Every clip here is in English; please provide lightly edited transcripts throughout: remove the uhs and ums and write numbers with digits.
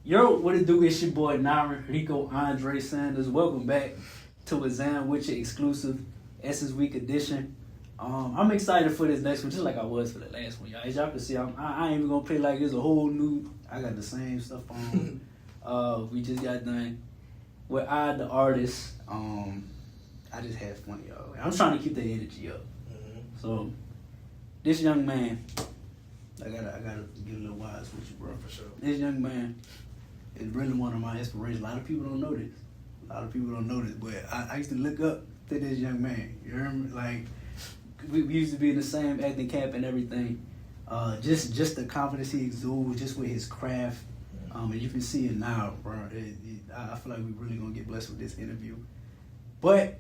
Yo, what it do? It's your boy Nara, Rico André Sanders. Welcome back to Wassam with your exclusive Essence Week edition. I'm excited for this next one, just like I was for the last one, y'all. As y'all can see, I ain't even gonna play like it's a whole new. I got the same stuff on. We just got done with the artist. I just had fun, y'all. I'm trying to keep the energy up. Mm-hmm. So this young man, I gotta get a little wise with you, bro. For sure. This young man is really one of my inspirations. A lot of people don't know this. But I used to look up to this young man. You hear me? Like, we used to be in the same acting camp and everything. Just the confidence he exudes, just with his craft. And you can see it now, bro. I feel like we really gonna get blessed with this interview. But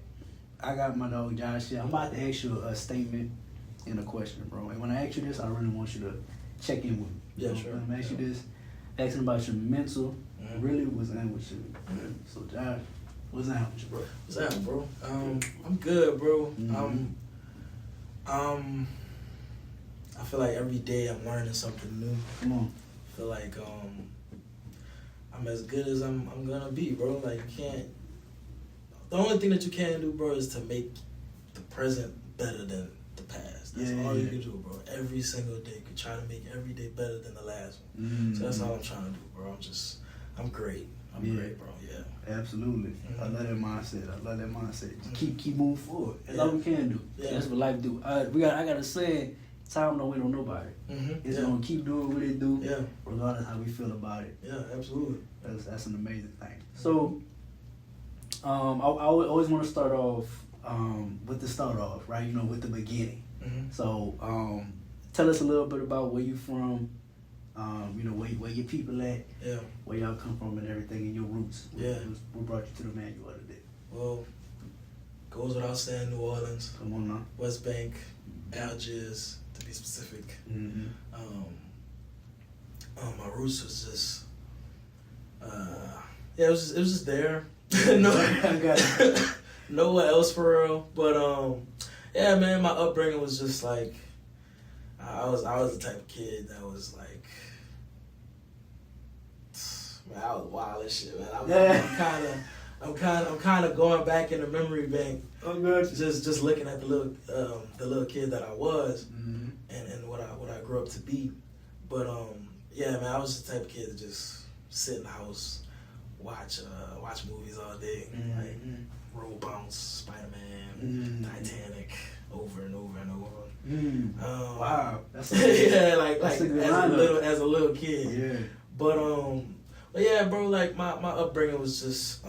I got my dog Josh here. I'm about to ask you a statement and a question, bro. And when I ask you this, I really want you to check in with me. Yeah, sure. I'm gonna ask you this, asking about your mental. Really, what's that with you? So Josh, what's that with you, bro? What's that, bro? I'm good, bro. I feel like every day I'm learning something new. Come on. I feel like I'm as good as I'm gonna be, bro. Like, you can't. The only thing that you can do, bro, is to make the present better than the past. That's all you can do, bro. Every single day, you can try to make every day better than the last one. So that's all I'm trying to do, bro. I'm great. I'm great, bro. Yeah. Absolutely. I love that mindset. Just keep moving forward. That's all we can do. Yeah. That's what life do. I got a saying, time don't wait on nobody. It's gonna keep doing what it do, regardless how we feel about it. Yeah, absolutely. That's an amazing thing. So, I always want to start off with the start off, right? You know, with the beginning. So, tell us a little bit about where you from. You know, where your people at, where y'all come from and everything, and your roots. What brought you to the manual today? Well, goes without saying, New Orleans. Come on now. West Bank, Algiers, to be specific. My roots was just, it was just there. Nowhere else for real. But yeah, man, my upbringing was just like, I was the type of kid that was like, man, I was wild as shit, man. I'm kind of going back in the memory bank. Oh, good. Just looking at the little kid that I was, and what I grew up to be. But yeah, man, I was the type of kid to just sit in the house, watch movies all day, like Roll Bounce, Spider-Man, Titanic, over and over and over. Wow, that's as a little kid. Yeah. But yeah, bro, like my upbringing was just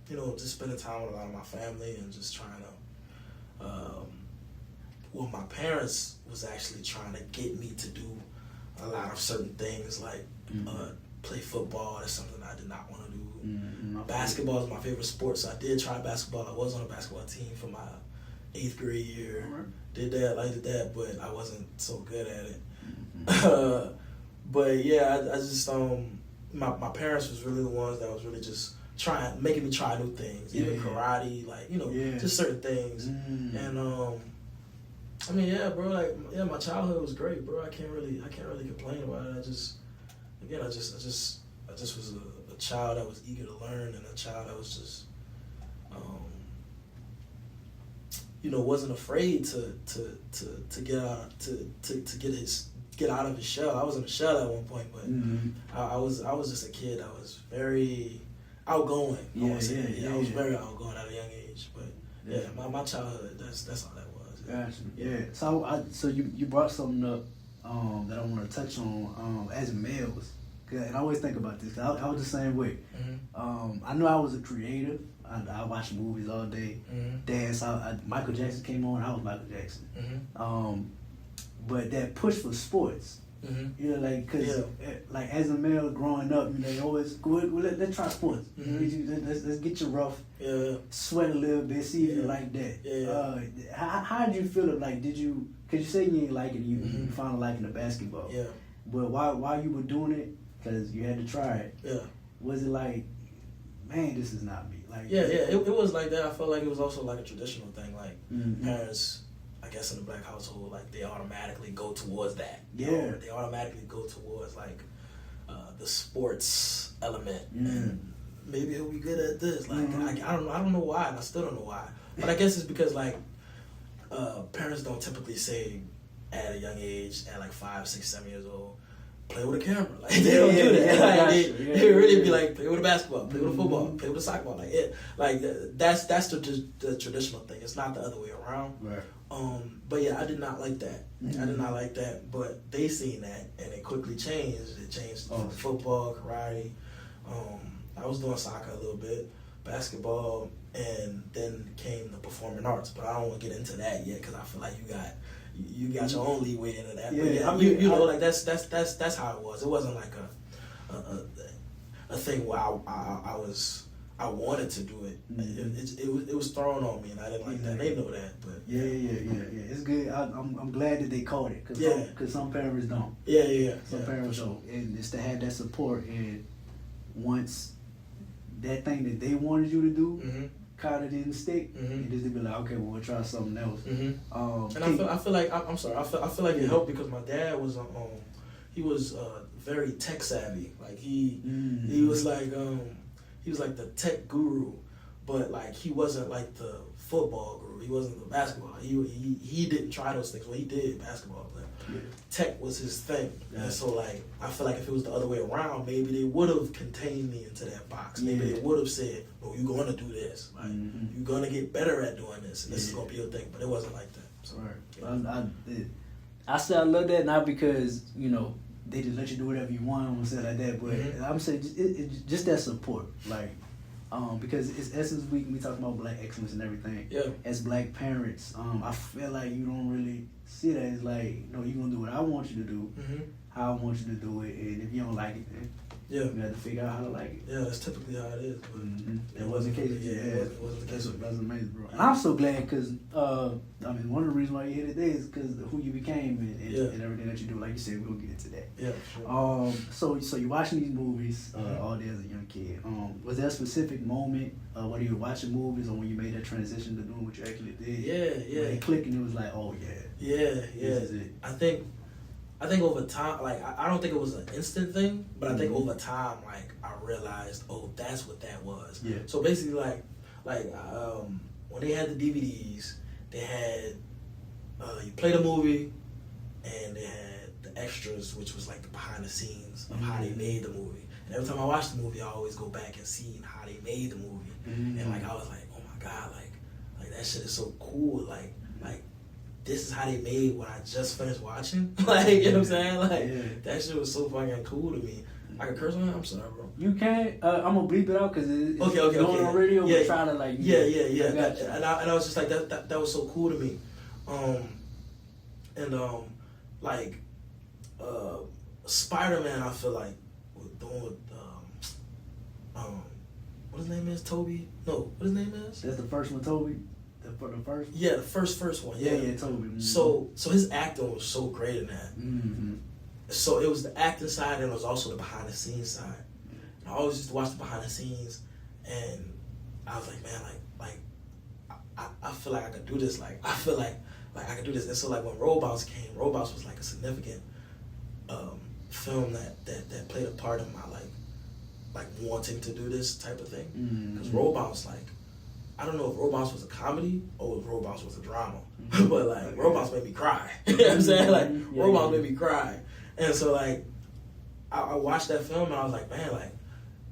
you know, just spending time with a lot of my family and just trying to well, my parents was actually trying to get me to do a lot of certain things, like play football. That's something I did not want to do. Basketball is my favorite sport, so I did try basketball. I was on a basketball team for my 8th grade year. Did that, but I wasn't so good at it. But yeah, I just my parents was really the ones that was really just making me try new things, even karate, like, you know, just certain things. And I mean, yeah, bro, like, yeah, my childhood was great, bro. I can't really complain about it. I just was a child that was eager to learn, and a child that was just you know, wasn't afraid to get out of his shell. I was in a shell at one point, but I was just a kid. I was very outgoing. I was very outgoing at a young age. But my childhood, that's all that was. Gotcha. Yeah. So you brought something up that I want to touch on as males. And I always think about this. I was the same way. I knew I was a creator. I watched movies all day, dance. Michael Jackson came on. I was Michael Jackson. But that push for sports, you know, like, cause like as a male growing up, you know, they always go. Well, let's try sports. Let's get you rough. Sweat a little bit. See if you like that. How did you feel? Like, did you? Cause you say you ain't liking you found liking the basketball. But while you were doing it, cause you had to try it. Was it like, man, this is not me? Like, it was like that. I felt like it was also like a traditional thing. Like parents, I guess in the black household, like they automatically go towards that. You know? They automatically go towards like the sports element. And maybe he'll be good at this. Like I don't know why, and I still don't know why. But I guess it's because like parents don't typically say at a young age, at like 5, 6, 7 years old, play with a camera. Like they don't do that. They really be like, play with a basketball, play with a football, play with a soccer ball. Like that's the traditional thing. It's not the other way around. Right. But yeah, I did not like that. I did not like that. But they seen that, and it quickly changed. It changed to football, karate. I was doing soccer a little bit, basketball, and then came the performing arts. But I don't want to get into that yet because I feel like you got your own leeway into that. Yeah, but yeah, I mean, you know, like that's how it was. It wasn't like a thing where I wanted to do it. It was thrown on me, and I didn't like that. They know that, but yeah. It's good. I'm glad that they caught it because some parents don't. Some parents don't, and it's to have that support. And once that thing that they wanted you to do kind of didn't stick, and just to be like, okay, well, we'll try something else. And I feel like I'm sorry. I feel like it helped because my dad was he was very tech savvy. Like he was like the tech guru, but like he wasn't like the football guru. He wasn't the basketball. He didn't try those things. Well, he did basketball, but tech was his thing. And so like I feel like if it was the other way around, maybe they would have contained me into that box. Maybe they would have said, "No, you're going to do this. Like you're going to get better at doing this, and this is going to be your thing." But it wasn't like that. So, I say I love that not because they just let you do whatever you want and stuff like that, but I'm saying just that support, like. Because it's Essence Week and we talk about black excellence and everything. Yeah. As black parents, I feel like you don't really see that. It's like, no, you're going to do what I want you to do, how I want you to do it, and if you don't like it, then you have to figure out how to like it. Yeah, that's typically how it is. That wasn't the case. It wasn't the case. That's amazing, bro. And I'm so glad because, one of the reasons why you're here today is because of who you became and everything that you do. Like you said, we'll get into that. Yeah, sure. So you're watching these movies all day as a young kid. Was there a specific moment when you were watching movies or when you made that transition to doing what you actually did? Yeah. When it clicked and it was like, oh, yeah. This is it. I think over time, like, I don't think it was an instant thing, but I think over time, like, I realized, oh, that's what that was. Yeah. So basically, like when they had the DVDs, they had, you played a movie, and they had the extras, which was like the behind the scenes of how they made the movie. And every time I watch the movie, I always go back and see how they made the movie. And like, I was like, oh my God, like that shit is so cool. Like, this is how they made what I just finished watching. Like, you know what I'm saying? Like, that shit was so fucking cool to me. I can curse on it? I'm sorry, bro. You can. I'm going to bleep it out because it's going on radio. Yeah, but try to, like... Yeah. And I was just like, that was so cool to me. Spider-Man, I feel like, the one with, what his name is? Toby? No, what his name is? That's the first one, Toby? The first? Yeah, the first one. Yeah, Toby. Mm-hmm. So his acting was so great in that. So it was the acting side and it was also the behind the scenes side. And I always used to watch the behind the scenes and I was like, man, I feel like I could do this. Like, I feel like I could do this. And so like when Robots came, Robots was like a significant film that played a part in my like wanting to do this type of thing. Because Robots, like, I don't know if Robots was a comedy or if Robots was a drama, but like Robots made me cry. You know what I'm saying? Like Robots made me cry, and so like I watched that film and I was like, man, like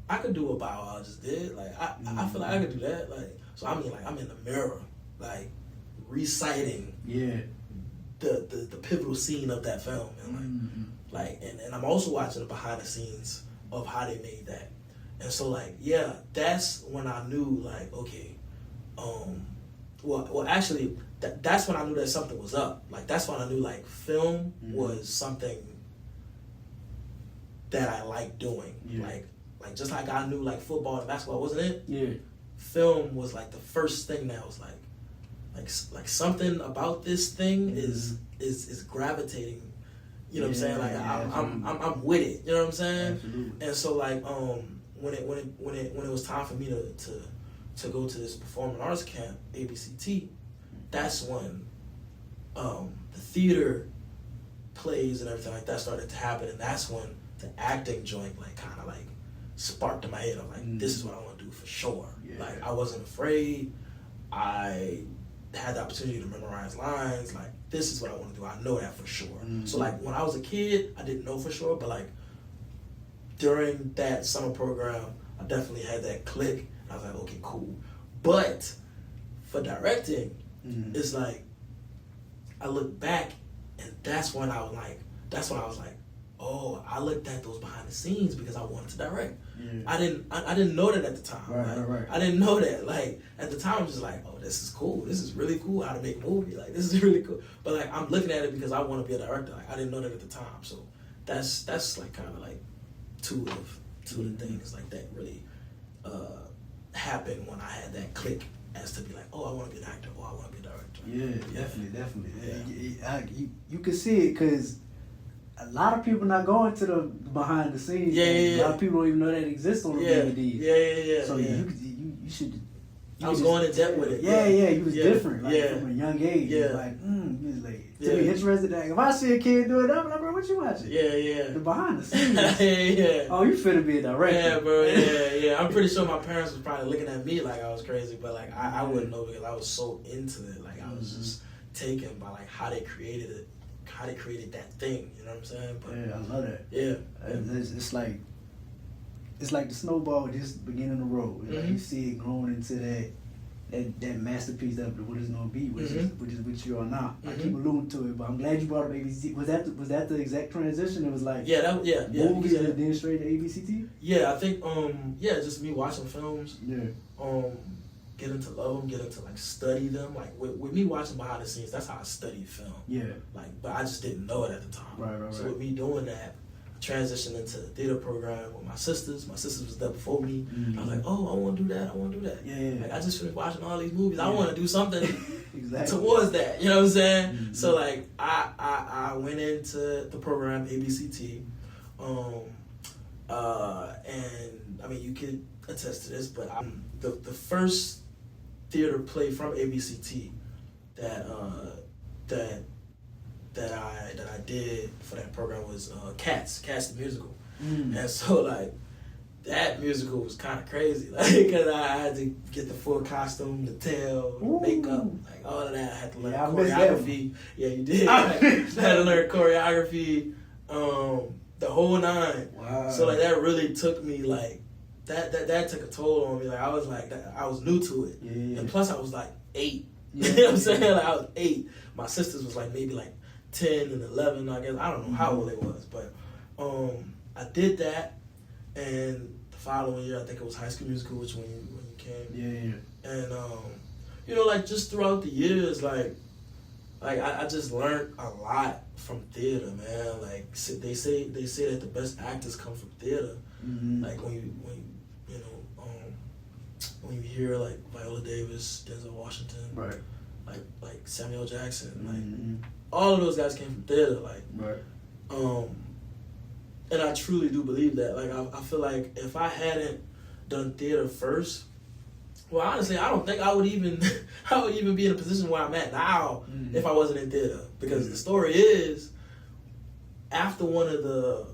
I could do what Bow Wow just did. Like I feel like I could do that. Like so I mean like I'm in the mirror like reciting the pivotal scene of that film and like and I'm also watching the behind the scenes of how they made that, and so like that's when I knew like okay. Well, actually, that's when I knew that something was up. Like, that's when I knew, like, film was something that I liked doing. Yeah. Like just like I knew, like, football and basketball wasn't it. Yeah. Film was, like, the first thing that was, like something about this thing is gravitating. You know what I'm saying? Like, I'm with it. You know what I'm saying? Absolutely. And so, like, when it was time for me to go to this performing arts camp, ABCT, that's when the theater plays and everything like that started to happen, and that's when the acting joint like kind of like sparked in my head. I'm like, this is what I want to do for sure. Yeah. Like I wasn't afraid. I had the opportunity to memorize lines. Like this is what I want to do. I know that for sure. So like when I was a kid, I didn't know for sure, but like during that summer program, I definitely had that click. I was like, okay, cool. But for directing, it's like I look back, and that's when I was like, oh, I looked at those behind the scenes because I wanted to direct. Yeah. I didn't know that at the time. Right. I didn't know that. Like at the time, I was just like, oh, this is cool. This is really cool. How to make a movie. Like this is really cool. But like I'm looking at it because I want to be a director. Like I didn't know that at the time. So that's like kind of like two of the things like that really happened when I had that click as to be like, oh, I want to be an actor. Oh, I want to be a director. Yeah, definitely. Yeah. You can see it because a lot of people not going to the behind the scenes. A lot of people don't even know that exists on the DVDs. Yeah. So you should. I was going in depth with it. Yeah, you was different. Like, from a young age. Yeah. Like, you was like, to be interested. If I see a kid do it, I'm like, bro, what you watching? Yeah. The behind the scenes. Yeah. Oh, you finna be a director. Yeah, bro. Yeah. I'm pretty sure my parents was probably looking at me like I was crazy, but like I wouldn't know because I was so into it. Like I was just taken by like how they created it, how they created that thing. You know what I'm saying? But, yeah, I love that. Yeah. It's like the snowball just beginning to roll. Like you see it growing into that masterpiece of what it's gonna be, which is what you are now. I keep alluding to it, but I'm glad you brought up ABC. Was that the exact transition? It was like movies and then straight to ABCT. Yeah, I think just me watching films. Yeah. Getting to love them, getting to like study them. Like with me watching behind the scenes, that's how I studied film. Yeah. Like, but I just didn't know it at the time. Right. So with me doing that, I transitioned into the theater program with my sisters. My sisters was there before me. I was like, oh, I want to do that. Yeah. Like I just finished watching all these movies. I want to do something exactly towards that. You know what I'm saying? So like I went into the program ABCT, and I mean you could attest to this, but the first theater play from ABCT that I did for that program was Cats the musical, and so like that musical was kind of crazy, like because I had to get the full costume, the tail, makeup, like all of that. I had to learn choreography. Yeah, you did. I had to learn choreography, the whole nine. Wow. So like that really took me like. That took a toll on me. Like I was like, I was new to it, and plus I was like 8. You know what I'm saying? Like I was 8. My sisters was like maybe like 10 and 11. I guess I don't know how old they was, but I did that, and the following year I think it was High School Musical, which when you came. Yeah. And you know, like just throughout the years, like I just learned a lot from theater, man. Like they say that the best actors come from theater. Like when you when you hear like Viola Davis, Denzel Washington, right, like Samuel Jackson, like all of those guys came from theater, like and I truly do believe that. Like I feel like if I hadn't done theater first, well, honestly, I don't think I would even be in a position where I'm at now if I wasn't in theater. Because the story is, after one of the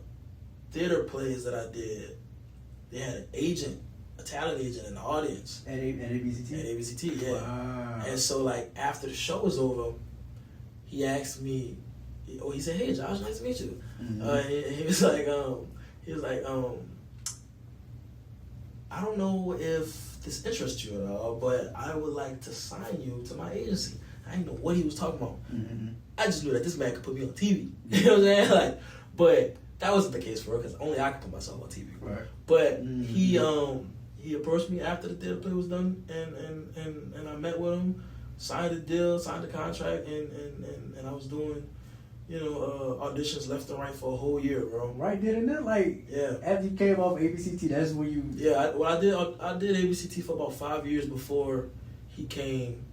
theater plays that I did, they had an agent, a talent agent in the audience. At ABCT? At ABCT, yeah. Wow. And so, like, after the show was over, he asked me, he said, hey, Josh, nice to meet you. And he was like, I don't know if this interests you at all, but I would like to sign you to my agency. I didn't know what he was talking about. I just knew that this man could put me on TV. You know what I'm saying? Like, but that wasn't the case for her because only I could put myself on TV. Right. But he approached me after the theater play was done, and I met with him, signed the deal, signed the contract, and I was doing, auditions left and right for a whole year, bro. Right, didn't it? Like, after you came off ABCT, that's when you... Yeah, I did ABCT for about 5 years before he came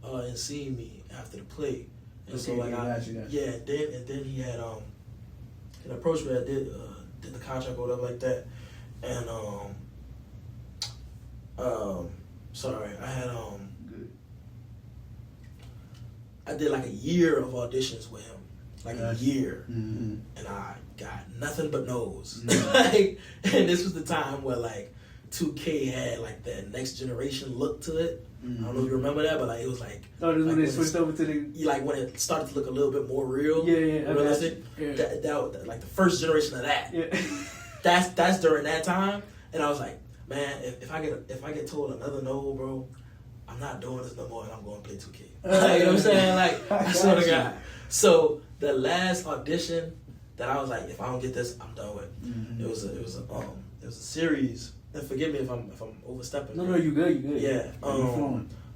and seen me after the play. And so like got you. And then he had approached me. I did the contract or whatever like that, and I did like a year of auditions with him, like a year, mm-hmm. and I got nothing but no's. Mm-hmm. Like, and this was the time where like 2K had like that next generation look to it. Mm-hmm. I don't know if you remember that, but like it was like. Oh, this like when they switched over to the. Like when it started to look a little bit more real. Yeah, realistic. Yeah. That like the first generation of that. Yeah. That's during that time, and I was like, man, if I get told another no, bro, I'm not doing this no more, and I'm going to play 2K. Like, you know what I'm saying? Like, I swear to God. So the last audition that I was like, if I don't get this, I'm done with. Mm-hmm. It was a series. And forgive me if I'm overstepping. No, you good. Yeah.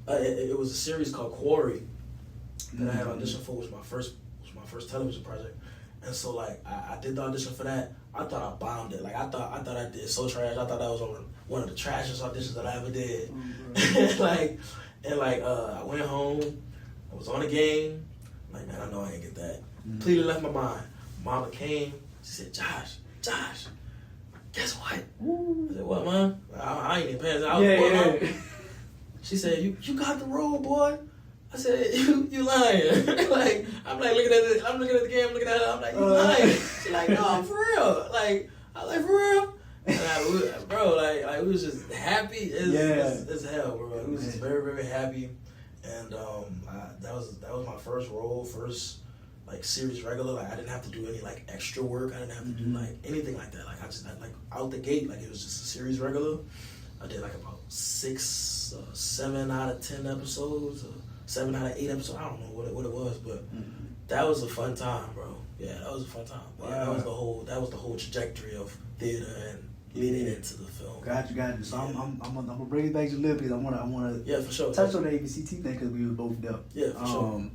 It was a series called Quarry that I had auditioned for, which was my first television project. And so like I did the audition for that. I thought I bombed it. Like I thought I did so trash. I thought that was one of the trashiest auditions that I ever did. I went home. I was on a game. I'm like, man, I know I ain't get that. Completely left my mind. Mama came. She said, Josh, guess what? I said, what, man? I ain't even paying attention. She said, you got the role, boy. I said, you lying. Like, I'm like looking at it. I'm looking at the game. I'm looking at it. I'm like, you lying. She's like, no, I'm for real. Like, I was like, for real. And bro, we was just happy as hell, bro. We was just very, very happy. And that was my first role, first like series regular. Like I didn't have to do any like extra work. I didn't have to do like anything like that. Like I just like out the gate, like it was just a series regular. I did like about 7 out of 10 episodes, or 7 out of 8 episodes. I don't know what it was, but that was a fun time, bro. Yeah, that was a fun time. Wow. Yeah, that was the whole trajectory of theater and leading into the film. Got you. So yeah. I'm gonna bring it back to a little bit. I wanna for sure touch on the ABCT thing because we were both there. Yeah, for sure.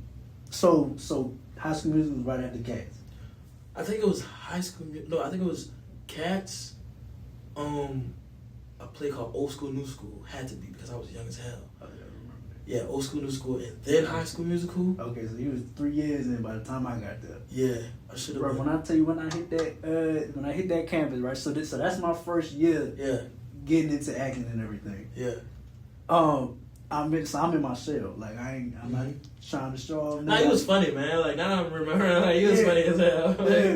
So High School Musical was right after Cats. I think it was High School. No, I think it was Cats. A play called Old School New School had to be because I was young as hell. Oh, yeah, I remember. Yeah, Old School New School and then High School Musical. Okay, so he was 3 years in by the time I got there. Yeah, I should have. Bro, when I tell you when I hit that campus, right? So that's my first year. Yeah. Getting into acting and everything. Yeah. I'm in my shell. Like I'm not trying to show off. Nah, he was funny, man. Like now I'm remembering, like he was funny as hell.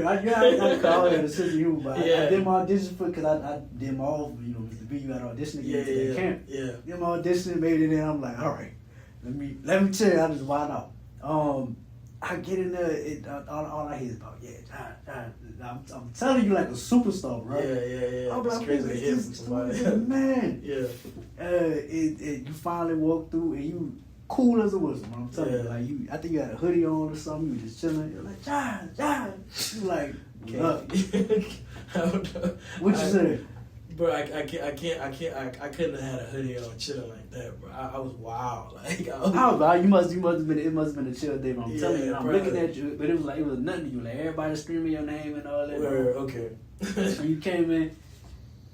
I call it a sense of humor, but I did my audition for because I did my all. Mr. B, you got to audition to get into that camp. Yeah. Did my audition, made it in. I'm like, all right, let me chill. I just wild out. I get in there. All I hear is about I'm telling you like a superstar, bro. Yeah. I'm like, crazy to hear from somebody. Man. Yeah. You finally walk through and you cool as a whistle, man. I'm telling you, like I think you had a hoodie on or something. You were just chilling. You're like, John. You like, what you say? Bro, I couldn't have had a hoodie on chilling like that, bro. I was wild. Like I was wild. It must have been a chill day, but I'm telling you, I'm probably. looking at you, but it was nothing to you. Like everybody screaming your name and all that. Okay. So you came in,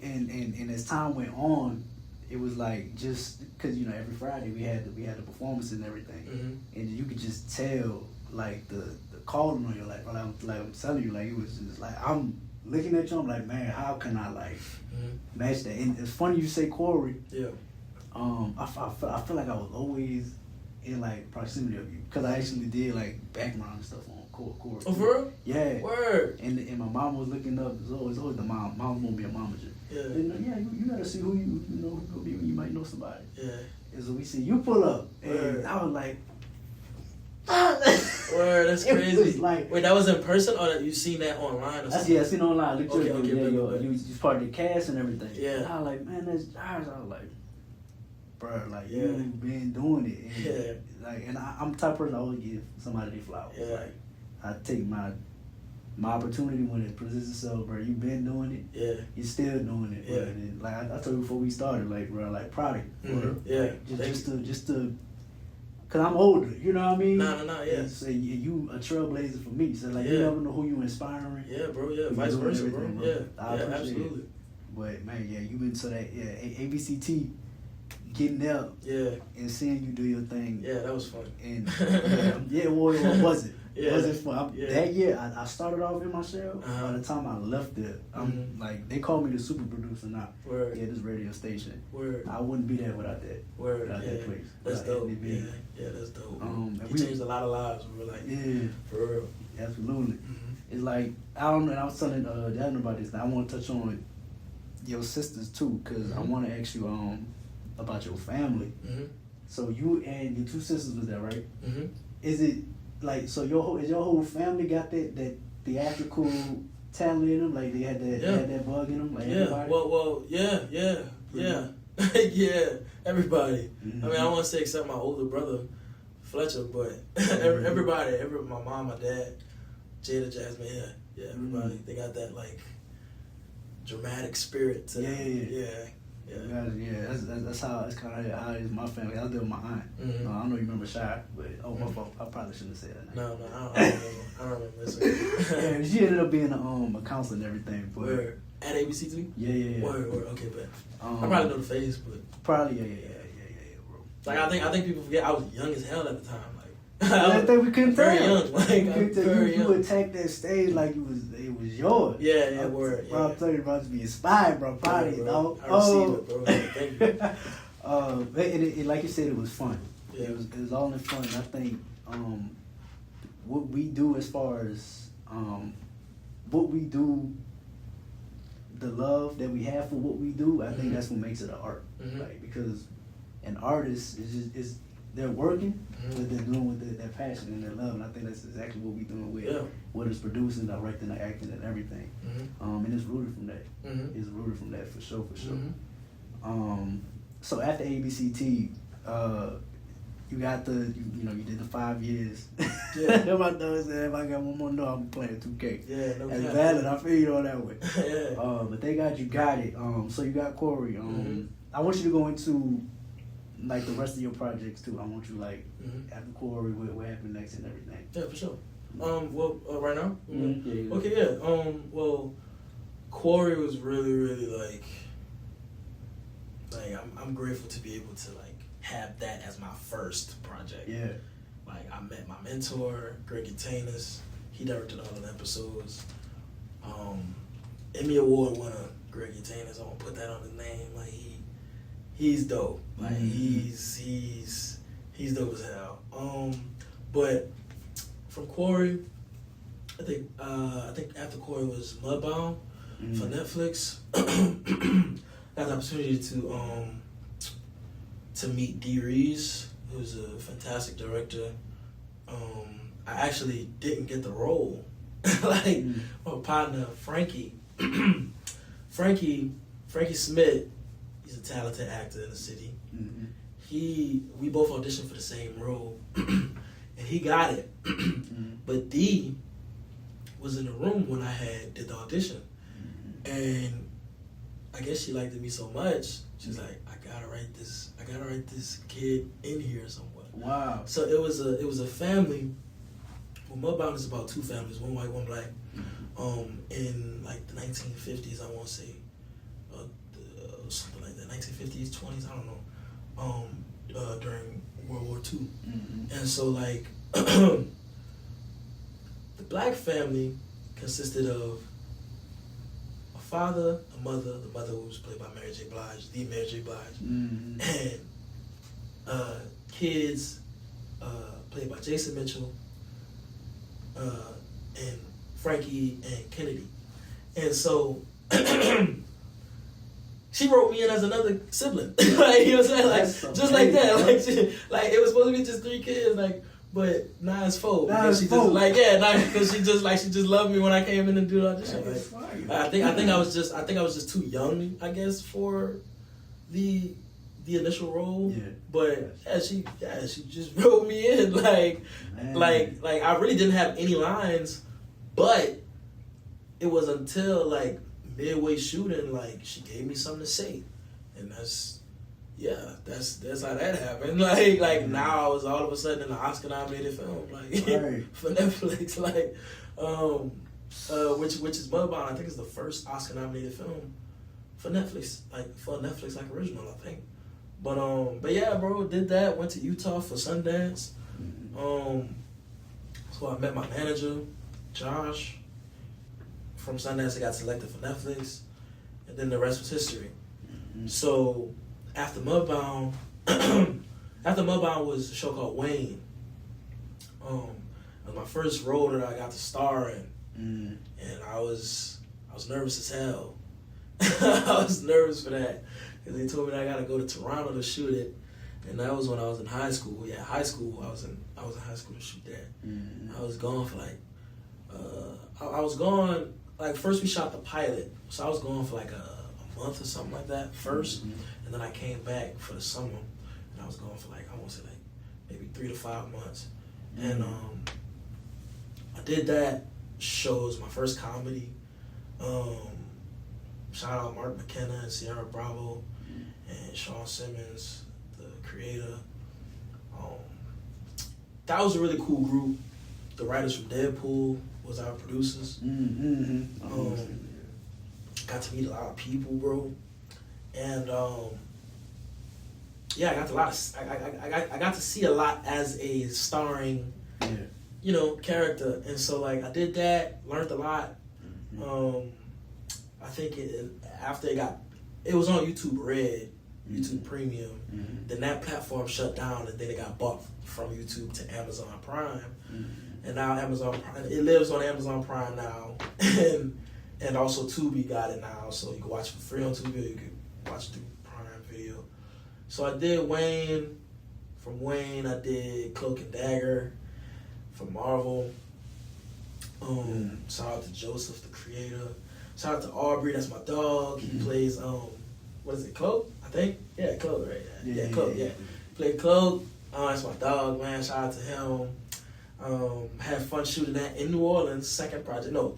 and as time went on, it was like just because every Friday we had the performance and everything, and you could just tell like the calling on your life. Like I'm telling you, like it was just like I'm looking at you. I'm like, man, how can I like match that? And it's funny you say Corey. Yeah. I feel like I was always in like proximity of you because I actually did like background and stuff on Corey. Oh, for real? Yeah. Word. And my mom was looking up. It's always the mom. Mom's gonna be a momager. Yeah. And, you gotta see who you know who gonna be. You might know somebody. Yeah. And so we see you pull up, and I was like, Word, that's crazy. Like, wait, that was in person or you seen that online or something? I seen it online. Look, okay, you part of the cast and everything. Yeah. And I was like, man, that's Josh. I was like, bro, like you've been doing it. And, like, and I'm the type of person I always give somebody their flowers. Yeah. Like, I take my opportunity when it presents itself, bro. You've been doing it. Yeah. You're still doing it. Yeah. Bro. And, like I told you before we started, like, bro, like proud of you. Yeah. Like, just to. Cause I'm older, you know what I mean? No, yeah. And so you a trailblazer for me. So like you never know who you inspiring. Yeah, bro. Yeah, vice versa, bro. Yeah, absolutely. It. But man, you been to that ABCT, getting there, and seeing you do your thing. Yeah, that was fun. And what was it? Yeah. Was it fun? That year, I started off in my shell. By the time I left there, I'm like they called me the super producer now. Word. Yeah, this radio station. Word. I wouldn't be there without that. Word. Without that place. That's dope. Yeah, that's dope. He changed a lot of lives. We were like, for real. absolutely. It's like I don't know. And I was telling Devin about this. Now I want to touch on your sisters too, because I want to ask you about your family. So you and your two sisters was there, right? Is it like so? Is your whole family got that theatrical talent in them? Like they had that bug in them? Like everybody? Well, yeah. Yeah, everybody. I mean, I don't want to say except my older brother, Fletcher, but everybody, my mom, my dad, Jada, Jasmine, yeah, everybody. They got that like dramatic spirit to them. Yeah. That's how it's kind of how it is my family. I was there with my aunt. I don't know you remember Shy, but my fault. I probably shouldn't have said that. No, I don't remember. Yeah, she ended up being a counselor and everything. But at ABC3? Yeah. Word. Okay, but I probably know the face, but probably yeah, bro. Like I think people forget I was young as hell at the time. I think we couldn't very tell. Young. Like you attacked that stage like it was yours. Yeah, word. Bro, I'm telling you, about to be inspired, bro. Proud of you, dog. I received it, bro. Thank you. And like you said, it was fun. Yeah. It was all in fun. And I think what we do as far as what we do, the love that we have for what we do, I think that's what makes it an art. Like because an artist is they're working, but they're doing with their passion and their love, and I think that's exactly what we're doing with what is producing, directing, and acting, and everything. And it's rooted from that. It's rooted from that for sure. So after ABCT, you got you did the 5 years. Yeah. My dog said if I got one more no, I'm playing 2K. Yeah, no That's valid. I feel you on that way. Yeah. But they got it. So you got Corey. I want you to go into like the rest of your projects too. I want you like after Corey, what happened next and everything. Yeah, for sure. Right now. Yeah. Okay, yeah. Well, Corey was really, really like I'm grateful to be able to like have that as my first project. Yeah. Like I met my mentor, Greg Tanis. He directed all of the episodes. Emmy Award winner Greg Tanis. I'm gonna put that on his name. Like he's dope. Like he's dope as hell. But from Corey, I think after Corey was Mudbound for Netflix. Got the opportunity to meet Dee Reese, who's a fantastic director. I actually didn't get the role. My partner Frankie Smith. He's a talented actor in the city. We both auditioned for the same role, and he got it. But Dee was in the room when I did the audition, and I guess she liked me so much. She's like, I gotta write this kid in here somewhere. Wow. So it was a family. Well, Mudbound is about two families, one white, one black. In like the 1950s, I won't say. Something like that, 1950s, 20s, I don't know, during World War II. And so, like, the black family consisted of a father, a mother. The mother was played by Mary J. Blige, the Mary J. Blige, and kids played by Jason Mitchell, and Frankie and Kennedy. And so she wrote me in as another sibling. Like, you know what I'm saying? Like, just like that. Like, it was supposed to be just 3 kids, like, but now it's 4. Because she just because she just loved me when I came in and do the audition. Like, I think I was just too young, I guess, for the initial role. Yeah. But she just wrote me in. Like I really didn't have any lines, but it was until like midway shooting, like she gave me something to say, and that's how that happened. Like now I was all of a sudden in an Oscar-nominated film, like for Netflix, like which is Mudbound. I think it's the first Oscar-nominated film for Netflix, like original, I think. But yeah, bro, did that. Went to Utah for Sundance. So I met my manager, Josh. From Sundance, I got selected for Netflix, and then the rest was history. So after Mudbound was a show called Wayne. It was my first role that I got to star in, and I was nervous as hell. I was nervous for that because they told me that I gotta go to Toronto to shoot it, and that was when I was in high school. Yeah, high school. I was in high school to shoot that. I was gone for like, I was gone like first we shot the pilot, so I was gone for like a month or something like that first, and then I came back for the summer, and I was gone for like I want to say like maybe 3 to 5 months, and I did that show. It was my first comedy. Shout out Mark McKenna and Sierra Bravo and Sean Simmons, the creator. That was a really cool group. The writers from Deadpool was our producers. Got to meet a lot of people, bro, and yeah, I got a lot of I got to see a lot as a starring, character, and so like I did that, learned a lot. I think after it was on YouTube Red, YouTube Premium. Then that platform shut down, and then it got bought from YouTube to Amazon Prime. And now Amazon Prime, it lives on Amazon Prime now, and also Tubi got it now, so you can watch it for free on Tubi, or you can watch it through Prime Video. So I did Wayne. From Wayne, I did Cloak and Dagger from Marvel. Shout out to Joseph, the creator. Shout out to Aubrey, that's my dog. He plays, what is it, Cloak? I think? Yeah, Cloak, right? Yeah, Cloak, yeah. Played Cloak. That's my dog, man. Shout out to him. Had fun shooting that in New Orleans, second project. No,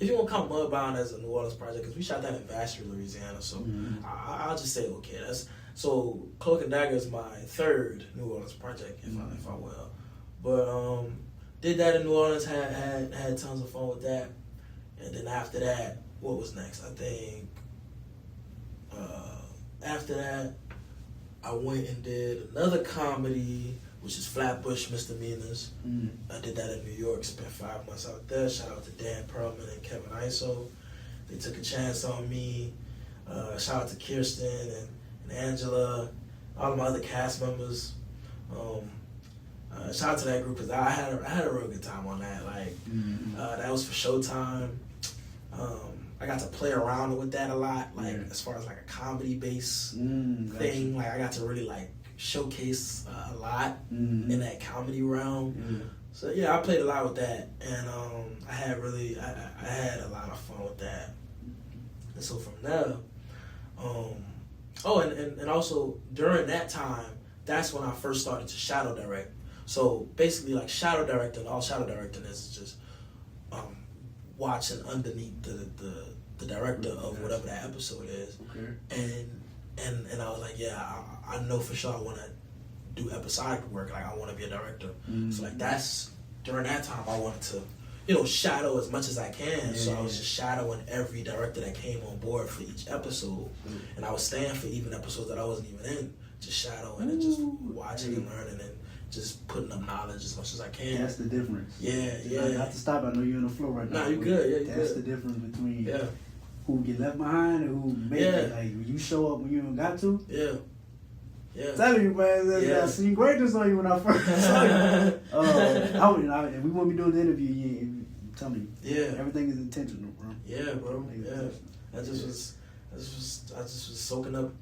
if you want to count Mudbound as a New Orleans project, because we shot that in Vassar, Louisiana, so I'll just say, okay, so Cloak and Dagger is my third New Orleans project, if I will. But did that in New Orleans, had tons of fun with that. And then after that, what was next? I think after that, I went and did another comedy, which is Flatbush Misdemeanors. I did that in New York, spent 5 months out there. Shout out to Dan Perlman and Kevin Iso. They took a chance on me. Shout out to Kirsten and Angela, all of my other cast members. Shout out to that group, because I had a real good time on that. Like that was for Showtime. I got to play around with that a lot, like as far as like a comedy base thing. Like I got to really like showcase a lot in that comedy realm. So yeah, I played a lot with that, and I had a lot of fun with that. And so from there, and also during that time, that's when I first started to shadow direct. So basically, like shadow directing, all shadow directing is just watching underneath the director of whatever that episode is. And I was like, yeah, I know for sure I want to do episodic work. Like I want to be a director. So like that's during that time I wanted to, shadow as much as I can. So I was just shadowing every director that came on board for each episode, and I was staying for even episodes that I wasn't even in, just shadowing and just watching and learning and just putting up knowledge as much as I can. That's the difference. Yeah. I have to stop. I know you're on the floor right now. Nah, you good. Yeah, you That's good. the difference between who get left behind and who make it. Like when you show up when you don't got to. Yeah. Telling you, man, I seen greatness on you when I first saw you. We won't be doing the interview yet. I'm telling you. Yeah. Everything is intentional, bro. Yeah, bro. I just was soaking up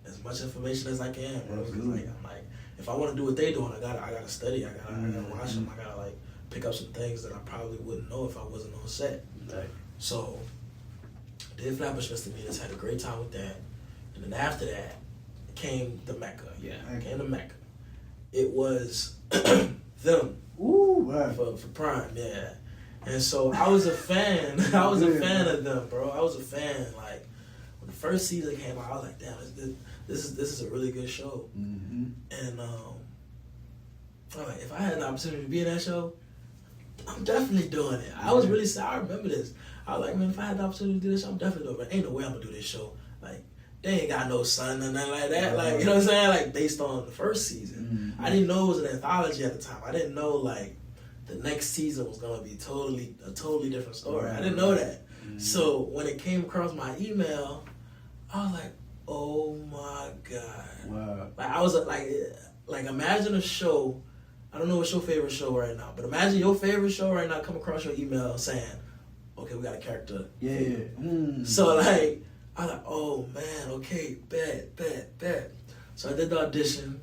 as much information as I can, bro. I'm like, if I want to do what they doing, I gotta study. I gotta watch them. I gotta like pick up some things that I probably wouldn't know if I wasn't on set. Right. So did Flatbush Misdemeanors, had a great time with that, and then after that came the Mecca. Came the Mecca. It was them. Right. For Prime, yeah. And so I was a fan. I was a fan of them, bro. I was a fan. Like when the first season came out, I was like, damn, this is a really good show. And I'm like, if I had an opportunity to be in that show, I'm definitely doing it. I was really sad. I remember this. I was like, man, if I had the opportunity to do this show, I'm definitely doing it. Ain't no way I'm gonna do this show. Like, they ain't got no son or nothing like that. Like, you know what I'm saying? Like, based on the first season. I didn't know it was an anthology at the time. I didn't know, like, the next season was gonna be a totally different story. I didn't know that. So when it came across my email, I was like, oh my God. Wow. Like I was like imagine a show I don't know what's your favorite show right now, but imagine your favorite show right now come across your email saying, okay, we got a character. Yeah. So like, I was like, oh man, okay, bet. So I did the audition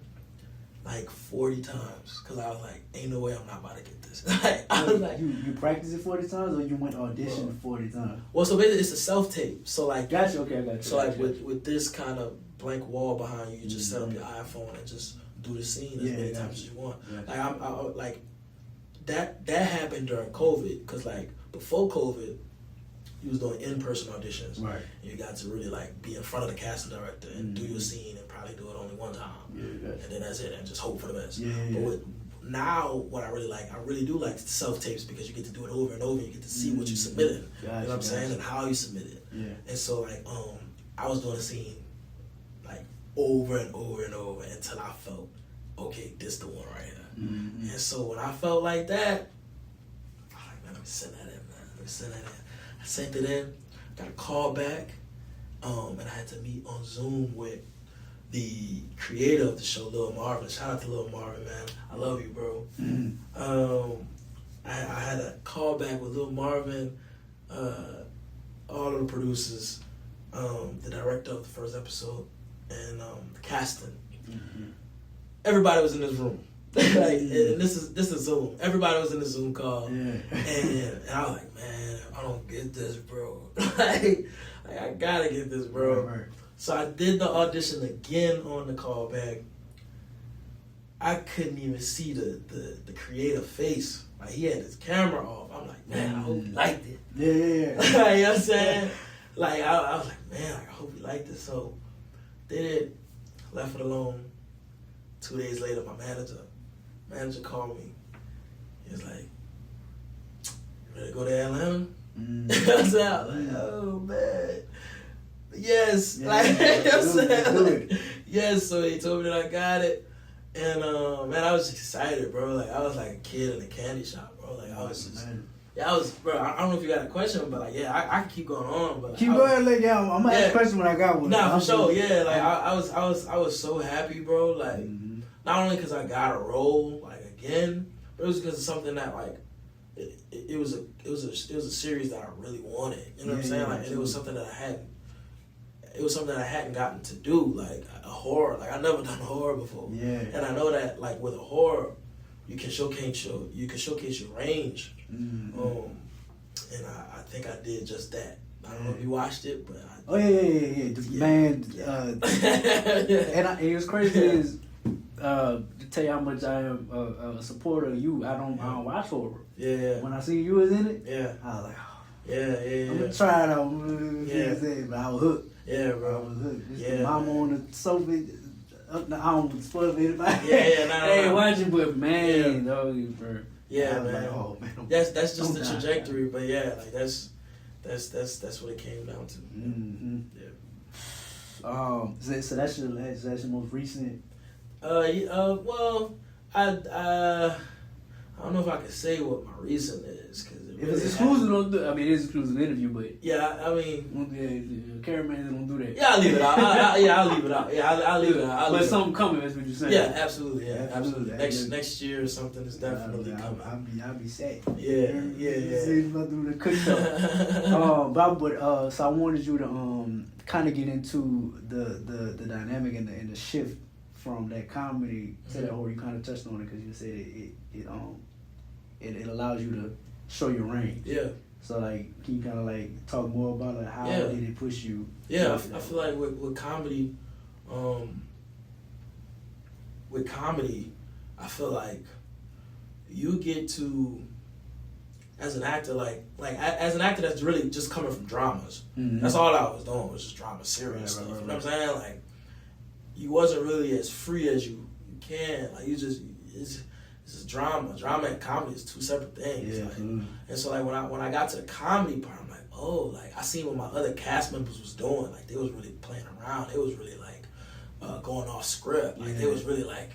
like 40 times because I was like, ain't no way I'm not about to get this. Like, I was like, you practiced it 40 times or you went audition 40 times? Well, so basically it's a self-tape. So like, gotcha, okay, I got you. So like with this kind of blank wall behind you, you just set up your iPhone and just do the scene as many times as you want. Yeah. Like I like that happened during COVID because like before COVID, you was doing in-person auditions. Right. And you got to really like be in front of the casting director and do your scene and probably do it only one time. Yeah, and then that's it and just hope for the best. Yeah. But now what I really do like self-tapes because you get to do it over and over and you get to see what you submitted. You know what I'm saying? And how you submitted it. Yeah. And so like I was doing a scene like over and over and over until I felt, okay, this the one right here. Mm-hmm. And so when I felt like that, I was like, man, let me send that in. I sent it in, got a call back, and I had to meet on Zoom with the creator of the show, Lil Marvin. Shout out to Lil Marvin, man. I love you, bro. Mm-hmm. I had a call back with Lil Marvin, all of the producers, the director of the first episode, and the casting. Mm-hmm. Everybody was in this room. Like, and this is Zoom. Everybody was in the Zoom call, and I was like, man, I don't get this, bro. like I gotta get this, bro. Right. So I did the audition again on the callback. I couldn't even see the creative face. Like he had his camera off. I'm like, man, I hope he liked it. Yeah. You know what I'm saying? Like I was like, man, I hope he liked it. So did it, left it alone. 2 days later, my manager called me. He was like, you ready to go to Atlanta? I was like, oh man. Yes. Yeah, like, you know what I'm saying? Yes, so he told me that I got it. And man, I was excited, bro. Like I was like a kid in a candy shop, bro. Like I was just bro, I don't know if you got a question, but like I can keep going on, but keep going, like I'm gonna ask a question when I got one. Nah, for sure, yeah. Like I was so happy, bro. Like not only because I got a role like again, but it was because of something that like it was a series that I really wanted. You know what I'm saying? Like and it was something that I hadn't gotten to do, like a horror. Like I never done horror before. Yeah. And I know that like with a horror, you can showcase your range. Mm-hmm. And I think I did just that. I don't know if you watched it, but man. And it was crazy is to tell you how much I am a supporter of you. I don't watch horror. Yeah. When I see you was in it, I was like, I'm gonna try it out. But I was hooked. Yeah, bro. I was hooked. Just mama on the sofa. I don't spoil anybody. I ain't watching, but man, bro. Yeah, man. Like, oh, man. That's just the trajectory, but like that's what it came down to. Mm-hmm. Yeah. So that's your most recent. Well, I don't know if I can say what my recent is because if it's exclusive, don't do. I mean, it's exclusive interview, but I mean, cameraman don't do that. Yeah, I'll leave it out. I'll leave it out. Yeah, I'll leave it out. But something coming, that's what you're saying. Yeah, absolutely. Yeah, absolutely. Next year or something is definitely coming. I'll be sad. Yeah. See about doing the cooking. But so I wanted you to kind of get into the dynamic and the shift from that comedy to that horror. You kind of touched on it because you said it allows you to show your range. Yeah. So like, can you kind of like talk more about like how did it push you? Yeah, I feel like with comedy, I feel like you get to, as an actor, as an actor that's really just coming from dramas. Mm-hmm. That's all I was doing was just drama, serious stuff. Right. You know what I'm saying? Like, you wasn't really as free as you can. Like, you just it's just drama. Drama and comedy is two separate things. Yeah. Like, and so like when I got to the comedy part, I'm like, oh, like I seen what my other cast members was doing. Like they was really playing around. They was really like going off script. Like they was really like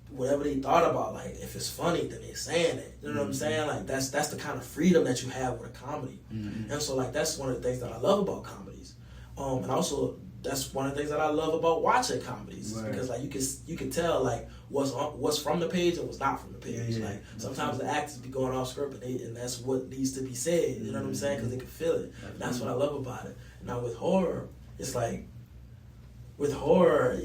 whatever they thought about. Like if it's funny, then they saying it. You know what I'm saying? Like that's the kind of freedom that you have with a comedy. Mm-hmm. And so like that's one of the things that I love about comedies. And also that's one of the things that I love about watching comedies, right. because like you can tell like what's from the page and what's not from the page. Yeah, like sometimes the actors be going off script and that's what needs to be said. You know what I'm saying? Because they can feel it. And that's what I love about it. Now with horror, it's like with horror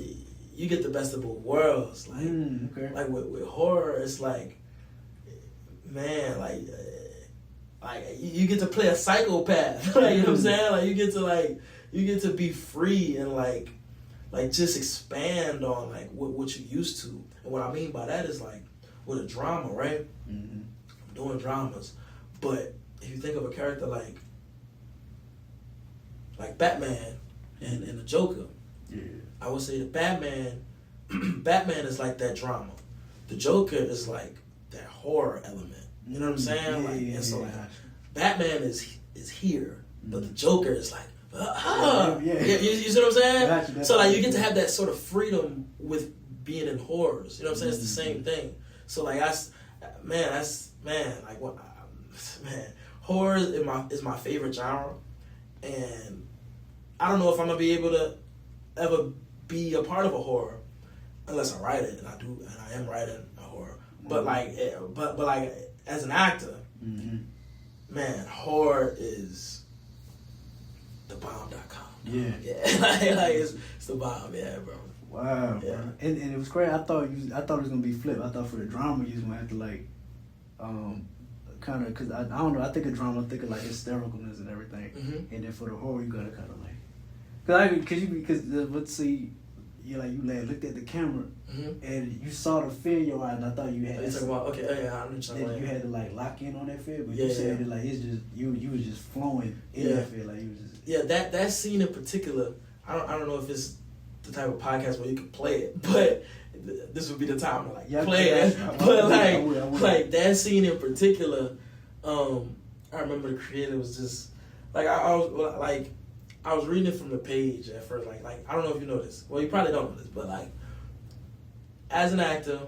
you get the best of both worlds. Like okay. like with horror, it's like man like you get to play a psychopath. Like, you know what I'm saying? Like you get to be free and like just expand on like what you used to. And what I mean by that is like with a drama, right? Mm-hmm. I'm doing dramas, but if you think of a character like Batman and the Joker, yeah. I would say that Batman is like that drama. The Joker is like that horror element. You know what I'm saying? Yeah, like, yeah, and so yeah. like Batman is here, but the Joker is like, yeah. You see what I'm saying? Gotcha, so like you get to have that sort of freedom with being in horrors. You know what I'm saying? It's the same thing. So like horror is my favorite genre, and I don't know if I'm gonna be able to ever be a part of a horror unless I write it, and I am writing a horror. But like, but like as an actor, man, horror is the bomb.com. Yeah. like it's the bomb, yeah, bro. Wow, yeah. bro. And it was crazy. I thought it was gonna be flipped. I thought for the drama you was gonna have to like, kind of, cause I don't know. I think of drama, I think of like hystericalness and everything, and then for the horror you gotta kind of like, because let's see. You looked at the camera and you saw the fear in your eye, and I thought you had. You talking about I that you had to like lock in on that fear, but yeah, you said it like it's just you was just flowing in that fear, like you was just. That scene in particular. I don't know if it's the type of podcast where you can play it, but this would be the time to like play it. But I would. like that scene in particular, I remember the creator was just like I was reading it from the page at first, like I don't know if you know this. Well, you probably don't know this, but like as an actor,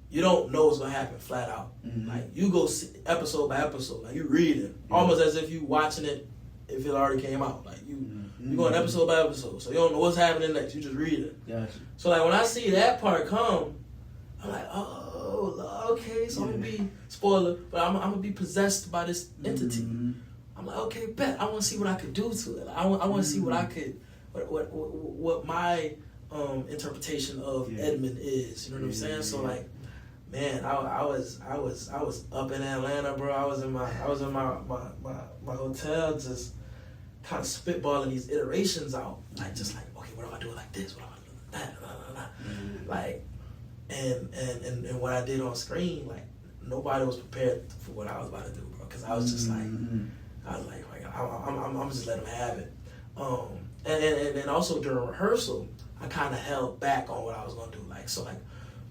you don't know what's gonna happen flat out. Like you go see episode by episode, like you read it almost as if you watching it if it already came out. Like you going episode by episode, so you don't know what's happening next. You just read it. Gotcha. So like when I see that part come, I'm like, oh, okay, so I'm gonna be spoiler, but I'm gonna be possessed by this entity. I'm like, okay, bet. I want to see what I could do to it. I want to see what I could, what my interpretation of Edmund is. You know what I'm saying? So like, man, I was up in Atlanta, bro. I was in my hotel, just kind of spitballing these iterations out, like just like, okay, what if I do it like this? What if I do it like that? Blah, blah, blah. Like, and what I did on screen, like nobody was prepared for what I was about to do, bro. Because I was just like. I was like, I'm just letting them have it. And also during rehearsal, I kind of held back on what I was gonna do. Like, so like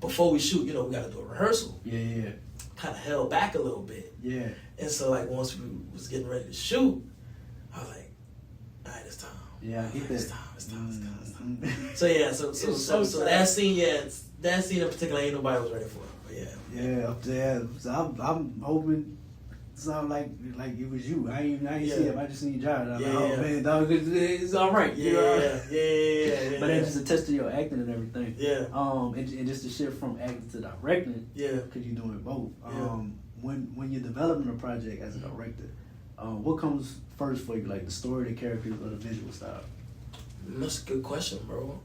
before we shoot, we got to do a rehearsal. Yeah. Kind of held back a little bit. Yeah. And so like once we was getting ready to shoot, I was like, all right, it's time. Yeah, I get that. It's time. So yeah, so that scene, that scene in particular, ain't nobody was ready for it. But yeah, up there. So I'm hoping. Sound like it was you. I ain't see him. I just seen John. I'm like, oh man, dog, it's all right. Yeah. But that's just a test of your acting and everything. Yeah. And just to shift from acting to directing. Yeah. Because you're doing both. When you're developing a project as a director, what comes first for you? Like the story, the characters, or the visual style? That's a good question, bro.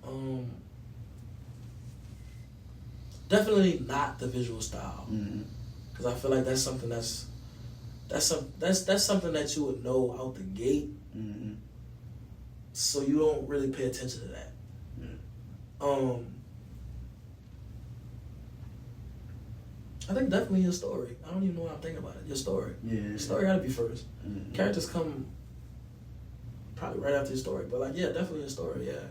Definitely not the visual style. Because I feel like that's something that's something that you would know out the gate, so you don't really pay attention to that. I think definitely your story. I don't even know what I'm thinking about it. Your story. Your story gotta be first. Characters come probably right after your story, but like definitely your story. Yeah.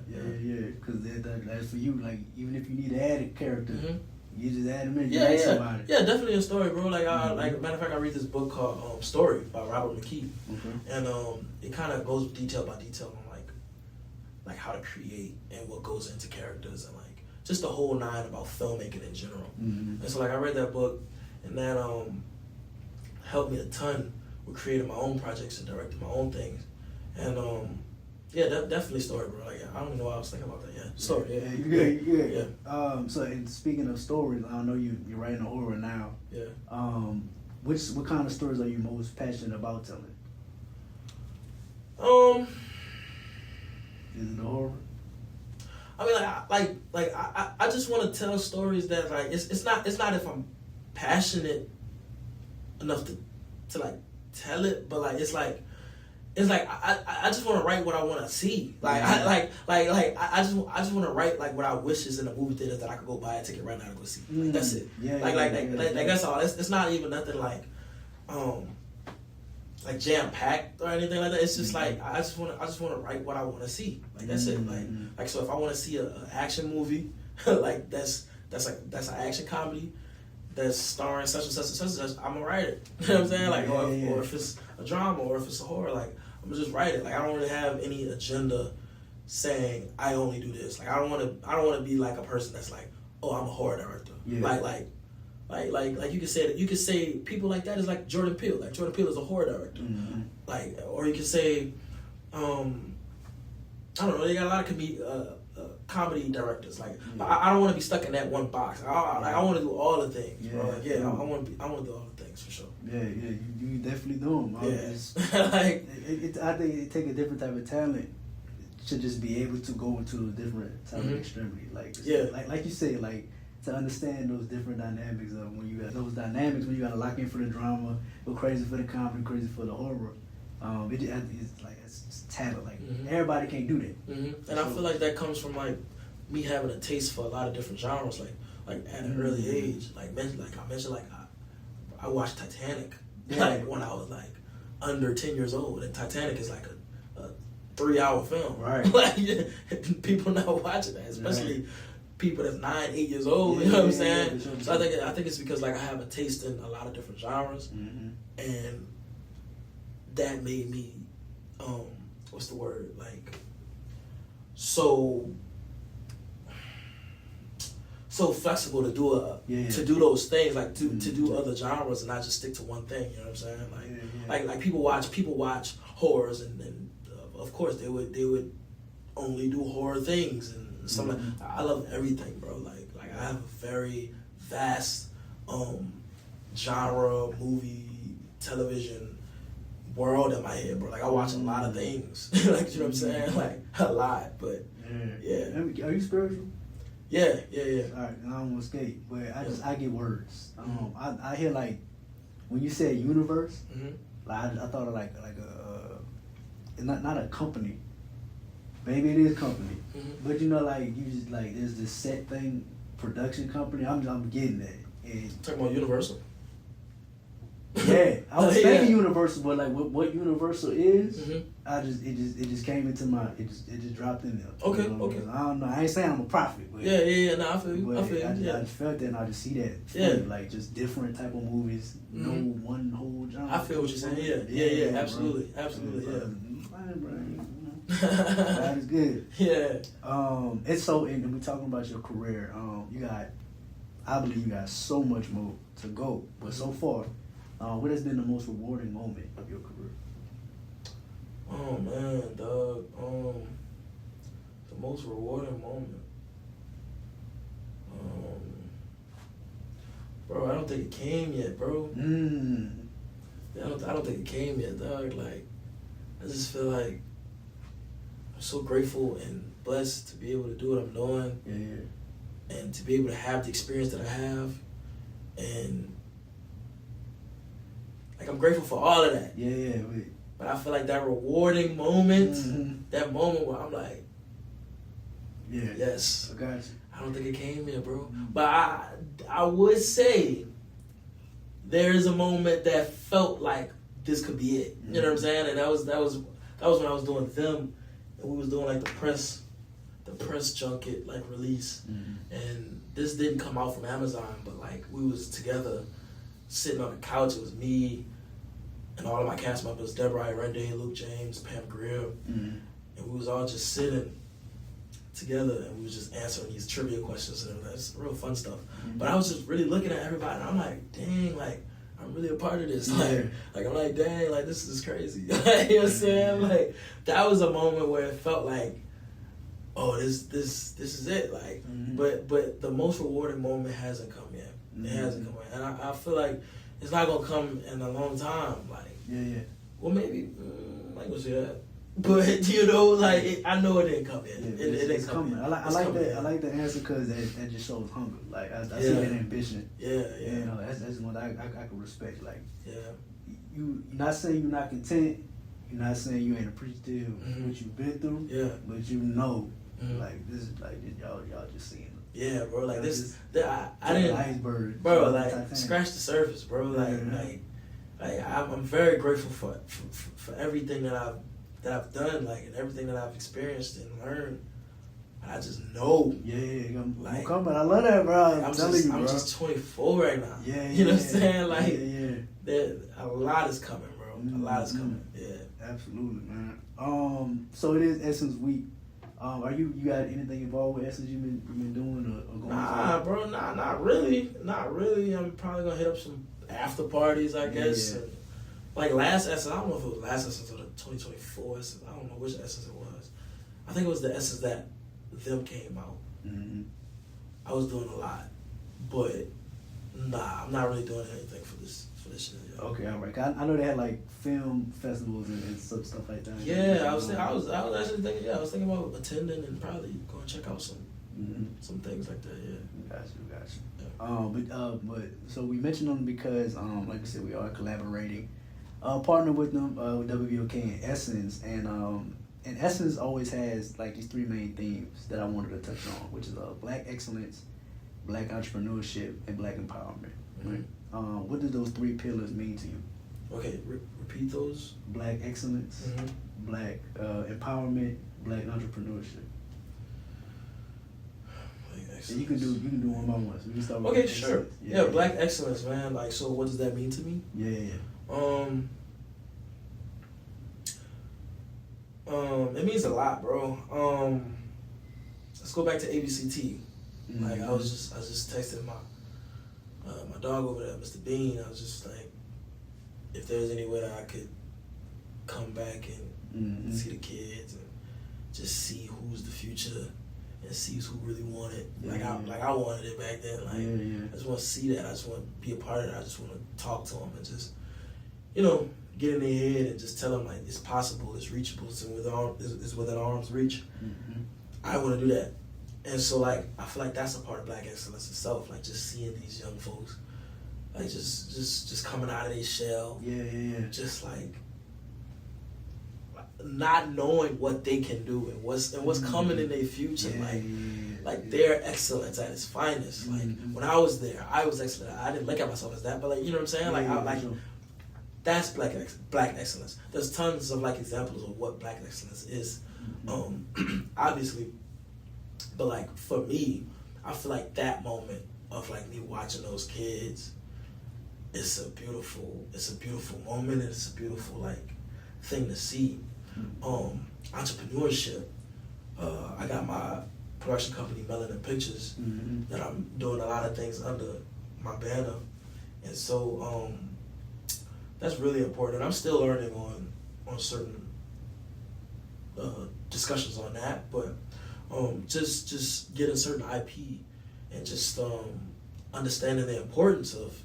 Because that's for you. Like even if you need to add a character. You just add them in. Yeah, definitely a story, bro. Like, like matter of fact, I read this book called "Story" by Robert McKee, and it kind of goes detail by detail on like how to create and what goes into characters and like just the whole nine about filmmaking in general. And so like I read that book, and that helped me a ton with creating my own projects and directing my own things, and Yeah, definitely story, bro. Like, I don't even know why I was thinking about that. Yeah, story. Yeah, you good. Yeah. So, and speaking of stories, I know you're writing a horror now. Yeah. What kind of stories are you most passionate about telling? Is it the horror? I mean, I just want to tell stories that like it's not if I'm passionate enough to like tell it, but like it's like I just want to write what I want to see. Like I just want to write like what I wish is in a movie theater that I could go buy a ticket right now to go see. Like, that's it. That's all. It's not even nothing like jam packed or anything like that. It's just like I just want to write what I want to see. Like that's it. Like so if I want to see an action movie, like that's an action comedy that's starring such and such and such and such, I'm gonna write it. You know what I'm saying? Like or if it's a drama or if it's a horror, like I'm gonna just write it. Like I don't really have any agenda saying I only do this. Like I don't want to be like a person that's like, oh, I'm a horror director. Yeah. Like you could say that people like that is like Jordan Peele. Like Jordan Peele is a horror director. Mm-hmm. Like or you could say, I don't know. They got a lot of comedy directors. Like I don't want to be stuck in that one box. I want to do all the things. Yeah, bro. Like, I want to do all the things for sure. Yeah, you definitely do them. Yeah. I think it take a different type of talent to just be able to go into a different type of extremity. Like you say, like to understand those different dynamics of when you got to lock in for the drama, go crazy for the comedy, crazy for the horror. It's talent. Like everybody can't do that. Mm-hmm. And I feel like that comes from like me having a taste for a lot of different genres. Like at an early age, I mentioned I watched Titanic like when I was like under 10 years old, and Titanic is like a 3-hour film. Right. Like people not watching that, especially people that's 9, 8 years old. You know what I'm saying? Sure. So I think it's because like I have a taste in a lot of different genres, and that made me what's the word, like so flexible to do those things, like to do other genres and not just stick to one thing. You know what I'm saying? Like people watch horrors and of course they would only do horror things and stuff. Like I love everything, bro. Like I have a very vast genre, movie, television world in my head, bro. Like I watch a lot of things. Like, you know what I'm saying? Like a lot, but yeah. Are you spiritual? Yeah. All right, I don't want to skate, but I get words. I hear like when you say universe, like I thought of like a not a company. Maybe it is company, but you know, like you just like there's this set thing, production company. I'm getting that. And talking about Universal. Yeah, I was thinking Universal, but like what Universal is, it just came into my it just dropped in there. Okay. I don't know. I ain't saying I'm a prophet, but yeah. No, I feel you. I just felt that, and I just see that. Like just different type of movies, no one whole genre. I feel what you're saying. Yeah. Absolutely. That is good. Yeah. And we're talking about your career. I believe you got so much more to go, but so far. What has been the most rewarding moment of your career? Oh man, dog. The most rewarding moment. Bro, I don't think it came yet, bro. I don't think it came yet, dog. Like, I just feel like I'm so grateful and blessed to be able to do what I'm doing. Yeah. And to be able to have the experience that I have, and like I'm grateful for all of that. Yeah. But I feel like that rewarding moment, that moment where I'm like, yes. I got you. I don't think it came yet, bro. But I would say there is a moment that felt like this could be it. You know what I'm saying? And that was when I was doing them, and we was doing like the press junket like release, and this didn't come out from Amazon, but like we was together sitting on the couch. It was me and all of my cast members, Deborah Irende, Luke James, Pam Greer, and we was all just sitting together, and we was just answering these trivia questions, and that's real fun stuff. But I was just really looking at everybody, and I'm like, dang, like I'm really a part of this. Yeah. Like I'm like, dang, like this is crazy. You know what I'm saying? Like that was a moment where it felt like, oh, this is it. Like, but the most rewarding moment hasn't come yet. It hasn't come yet, and I feel like it's not gonna come in a long time. Like, well, maybe I ain't gonna say that, but you know, like I know it didn't come yet. It ain't coming. I like that. I like the answer because that just shows hunger. Like I see that ambition. Yeah. You know, that's one I can respect. Like, you're not saying you're not content. You're not saying you ain't appreciative of what you've been through. Yeah. But you know, like this is like y'all just seeing it. Yeah, bro. Like I didn't iceberg, bro. Like scratch the surface, bro. Like I'm very grateful for everything that I've done, like, and everything that I've experienced and learned. I just know. I'm coming. I love that, bro. I'm telling you, bro. I'm just 24 right now. You know what I'm saying? Like, a lot is coming, bro. A lot is coming. Yeah, absolutely, man. So it is Essence Week. Are you got anything involved with Essence you've been doing or going? Nah, bro. Not really. Not really. I'm probably gonna hit up some after parties, I guess. And, like last Essence, I don't know if it was last Essence or the 2024 Essence. I don't know which Essence it was. I think it was the Essence that them came out. I was doing a lot, but nah, I'm not really doing anything for this shit. Yeah. Okay, all right. I know they had like film festivals and stuff like that. Yeah, I was actually thinking. Yeah, I was thinking about attending and probably going to check out some things like that. Yeah. Got you. Yeah. But so we mentioned them because like I said, we are collaborating. Partner with them, with WBOK and Essence, and Essence always has like these three main themes that I wanted to touch on, which is Black excellence, Black entrepreneurship, and Black empowerment. Right? What do those three pillars mean to you? Okay, repeat those. Black excellence, Black empowerment, Black entrepreneurship. So you can do one by one. So we can start with sure. Yeah, Black excellence, man. Like, so what does that mean to me? Yeah. It means a lot, bro. Let's go back to ABCT. Like I was just texting my dog over there, Mr. Bean. I was just like, if there's any way that I could come back and see the kids and just see who's the future and see who really want it. I wanted it back then. Like I just want to see that. I just want to be a part of it. I just want to talk to them and just, get in their head and just tell them like it's possible, it's reachable, it's within arm's reach. I want to do that. And so like I feel like that's a part of Black excellence itself. Like just seeing these young folks, like just coming out of their shell. Just like not knowing what they can do and what's coming in their future. Like their excellence at its finest. Like when I was there, I was excellent. I didn't look at myself as that, but like you know what I'm saying. That's Black excellence. There's tons of like examples of what Black excellence is, obviously. But like for me, I feel like that moment of like me watching those kids, it's a beautiful moment, and it's a beautiful like thing to see. Entrepreneurship. I got my production company, Melanin Pictures, that I'm doing a lot of things under my banner, and so that's really important. I'm still learning on certain discussions on that, but just getting certain IP and just understanding the importance of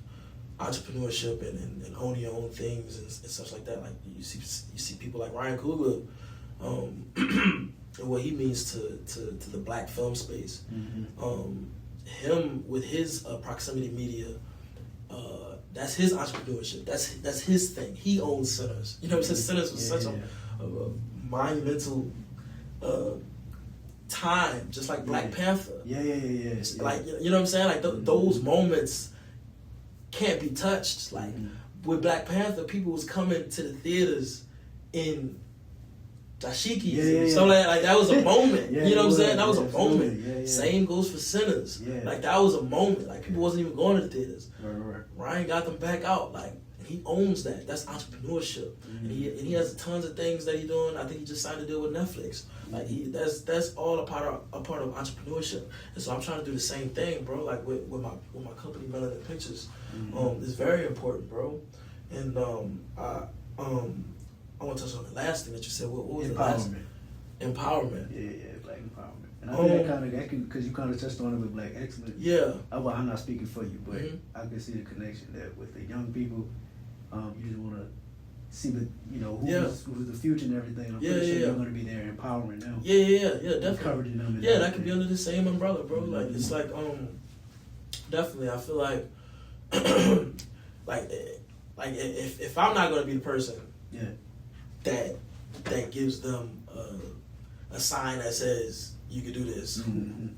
entrepreneurship and owning your own things and stuff like that. Like you see people like Ryan Coogler, and what he means to the Black film space. Him with his proximity media. That's his entrepreneurship. That's his thing. He owns Sinners. You know what I'm saying? Sinners was such a monumental time, just like Black Panther. Like you know what I'm saying? Like those moments can't be touched. Like with Black Panther, people was coming to the theaters in dashikis. So like that was a moment. You know what I'm saying? That was a moment. Same goes for Sinners. Like that was a moment. Like people wasn't even going to the theaters. Ryan got them back out. Like And he owns that. That's entrepreneurship. And he has tons of things that he's doing. I think he just signed a deal with Netflix. Like that's all a part of entrepreneurship. And so I'm trying to do the same thing, bro. Like with my company, Melanin Pictures. It's very important, bro. And I want to touch on the last thing that you said. What was the last? Empowerment. Yeah, black empowerment. And I think that can, because you kind of touched on it with Black Excellence. Yeah. Well, I'm not speaking for you, but I can see the connection there with the young people. You just want to see who's the future and everything. I'm pretty sure you're going to be there empowering them. Yeah, definitely. Encouraging them. Yeah, that could be under the same umbrella, bro. Like it's like definitely. I feel like like if I'm not going to be the person that gives them a sign that says you can do this,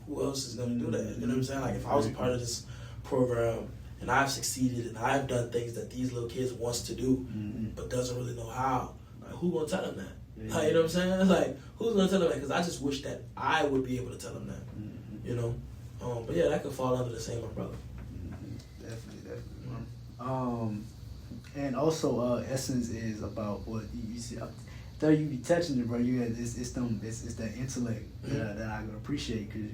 who else is going to do that? You know what I'm saying? Like if I was a part of this program and I've succeeded and I've done things that these little kids wants to do but doesn't really know how, like who gonna tell them that? Like, you know what I'm saying? Like who's gonna tell them that? Because I just wish that I would be able to tell them that. You know, but yeah, that could fall under the same umbrella. Definitely. And also, Essence is about what you see. Though you be touching it, bro, it's that intellect that I could appreciate, because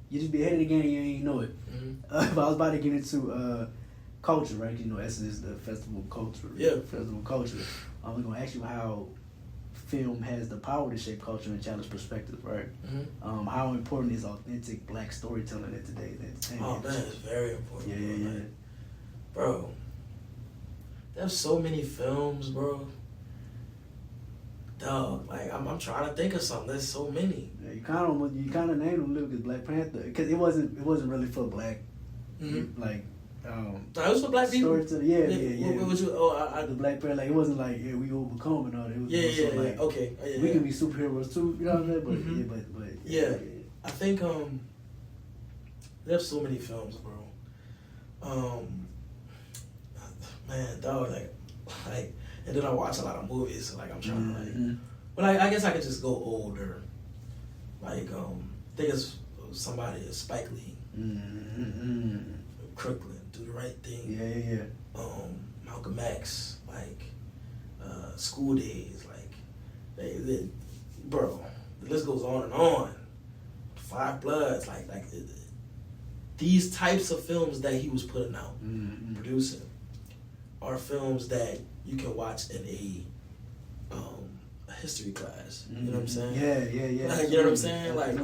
you just be ahead of the game, you ain't know it. If I was about to get into culture, right? You know, Essence is the festival of culture. Yeah. Festival of culture. I'm gonna ask you how film has the power to shape culture and challenge perspective, right? How important is authentic black storytelling in today's entertainment? Oh man, it's very important. Yeah. Bro, there's so many films, bro. Dog, like I'm trying to think of something. There's so many. Yeah, you kind of named them little, because Black Panther, because it wasn't really for black, like. No, it was for black people. Yeah. What was you? The Black Panther, like it wasn't like we overcome and all that. It was like, okay. We can be superheroes too, you know what I'm saying? But yeah. I think there's so many films, bro. Man, dog, like. And then I watch a lot of movies, so like I'm trying to but I guess I could just go older. Like think of somebody, Spike Lee, Crooklyn, Do the Right Thing. Yeah. Malcolm X, like School Days, like they bro, the list goes on and on. Five Bloods, like these types of films that he was putting out, producing, are films that you can watch in a history class. You know what I'm saying? Yeah. Like, you know what I'm saying? Like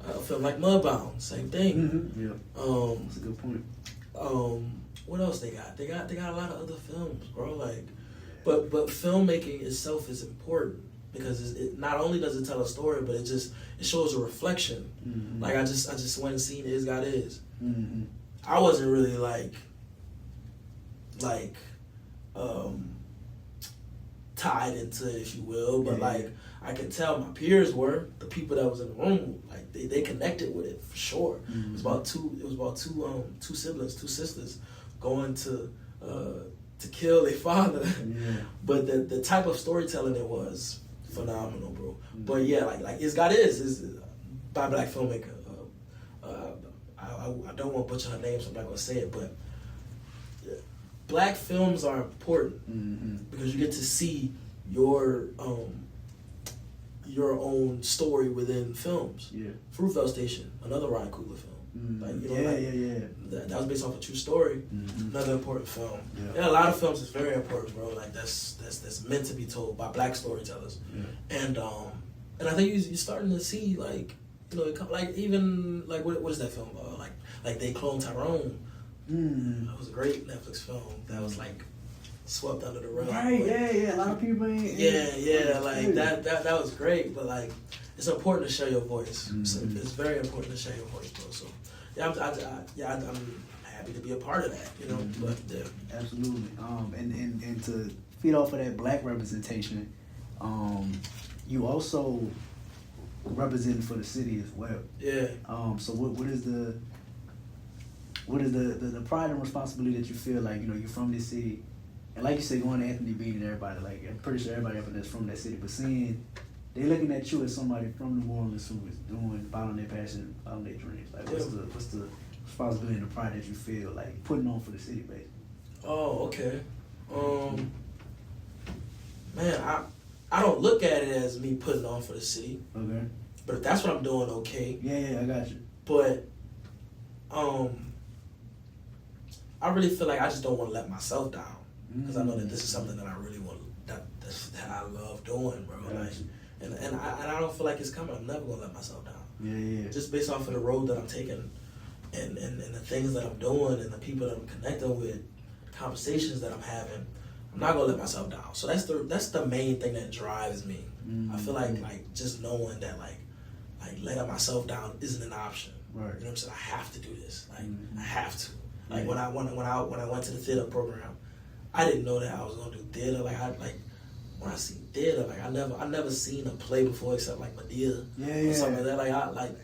a film like Mudbound, same thing. That's a good point. What else they got? They got a lot of other films, bro. Like, but filmmaking itself is important, because it not only does it tell a story, but it shows a reflection. Like I just went and seen Is God Is. I wasn't really like tied into it, if you will, but I could tell my peers were, the people that was in the room, like they connected with it for sure. It was about two siblings, two sisters going to kill their father. But the type of storytelling it was phenomenal, bro. But yeah, like Is God Is by a black filmmaker. I don't want to butcher her name, so I'm not gonna say it, but black films are important because you get to see your own story within films. Fruitvale Station, another Ryan Coogler film. That was based off a true story. Another important film. A lot of films is very important, bro. Like that's meant to be told by black storytellers. And I think you're starting to see, like, you know, like even like what is that film? Like They Clone Tyrone. That was a great Netflix film that was like swept under the rug. Right, a lot of people ain't. Like that was great, but like it's important to share your voice. So it's very important to share your voice, bro. So I'm happy to be a part of that, you know. But absolutely. And to feed off of that black representation, you also representing for the city as well. So what is the pride and responsibility that you feel like, you know, you're from this city, and like you said, going to Anthony Bean and everybody, like I'm pretty sure everybody up that's from that city, but seeing they looking at you as somebody from New Orleans who is following their passion, following their dreams. Like what's the responsibility and the pride that you feel like putting on for the city, basically? Oh, okay. Man, I don't look at it as me putting on for the city. Okay. But if that's what I'm doing, okay. Yeah, I got you. But I really feel like I just don't want to let myself down because I know that this is something that I really want that I love doing, bro. Like, and I don't feel like it's coming. I'm never gonna let myself down. Yeah. Just based off of the road that I'm taking, and the things that I'm doing, and the people that I'm connecting with, the conversations that I'm having, I'm not gonna let myself down. So that's the main thing that drives me. I feel like just knowing that like letting myself down isn't an option. Right. You know what I'm saying? I have to do this. Like I have to. Like when I went to the theater program, I didn't know that I was gonna do theater. Like when I see theater, like I never seen a play before except like Medea or something like that. Like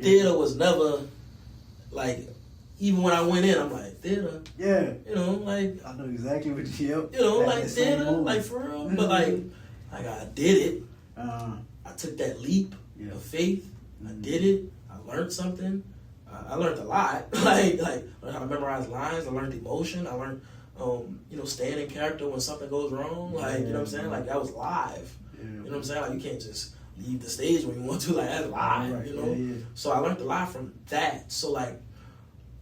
theater was never like, even when I went in, I'm like theater. Yeah. You know, like I know exactly what you. You know, like theater, like for real. But like I did it. I took that leap of faith. I did it. I learned something. I learned a lot. like learned how to memorize lines. I learned emotion. I learned staying in character when something goes wrong. Like, you know what I'm saying? Like that was live. You know what I'm saying? Like you can't just leave the stage when you want to. Like that's live. Right. You know. So I learned a lot from that. So like,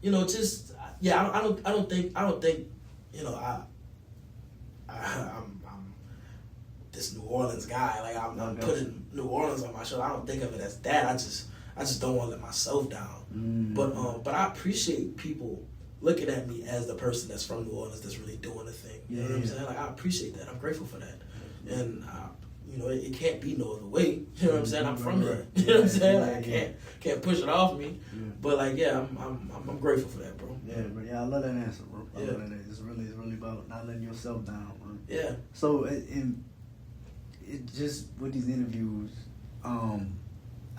just I don't think I'm this New Orleans guy. Like I'm putting New Orleans on my shoulder. I don't think of it as that. I just don't want to let myself down. But I appreciate people looking at me as the person that's from New Orleans that's really doing the thing. You know what I'm saying? Like I appreciate that. I'm grateful for that. And it can't be no other way. You know what I'm saying? I'm from here. You know what I'm saying? Like I can't push it off me. But like I'm grateful for that, bro. Yeah, I love that answer, bro. I love that. It's really about not letting yourself down, man. Yeah. So it just with these interviews,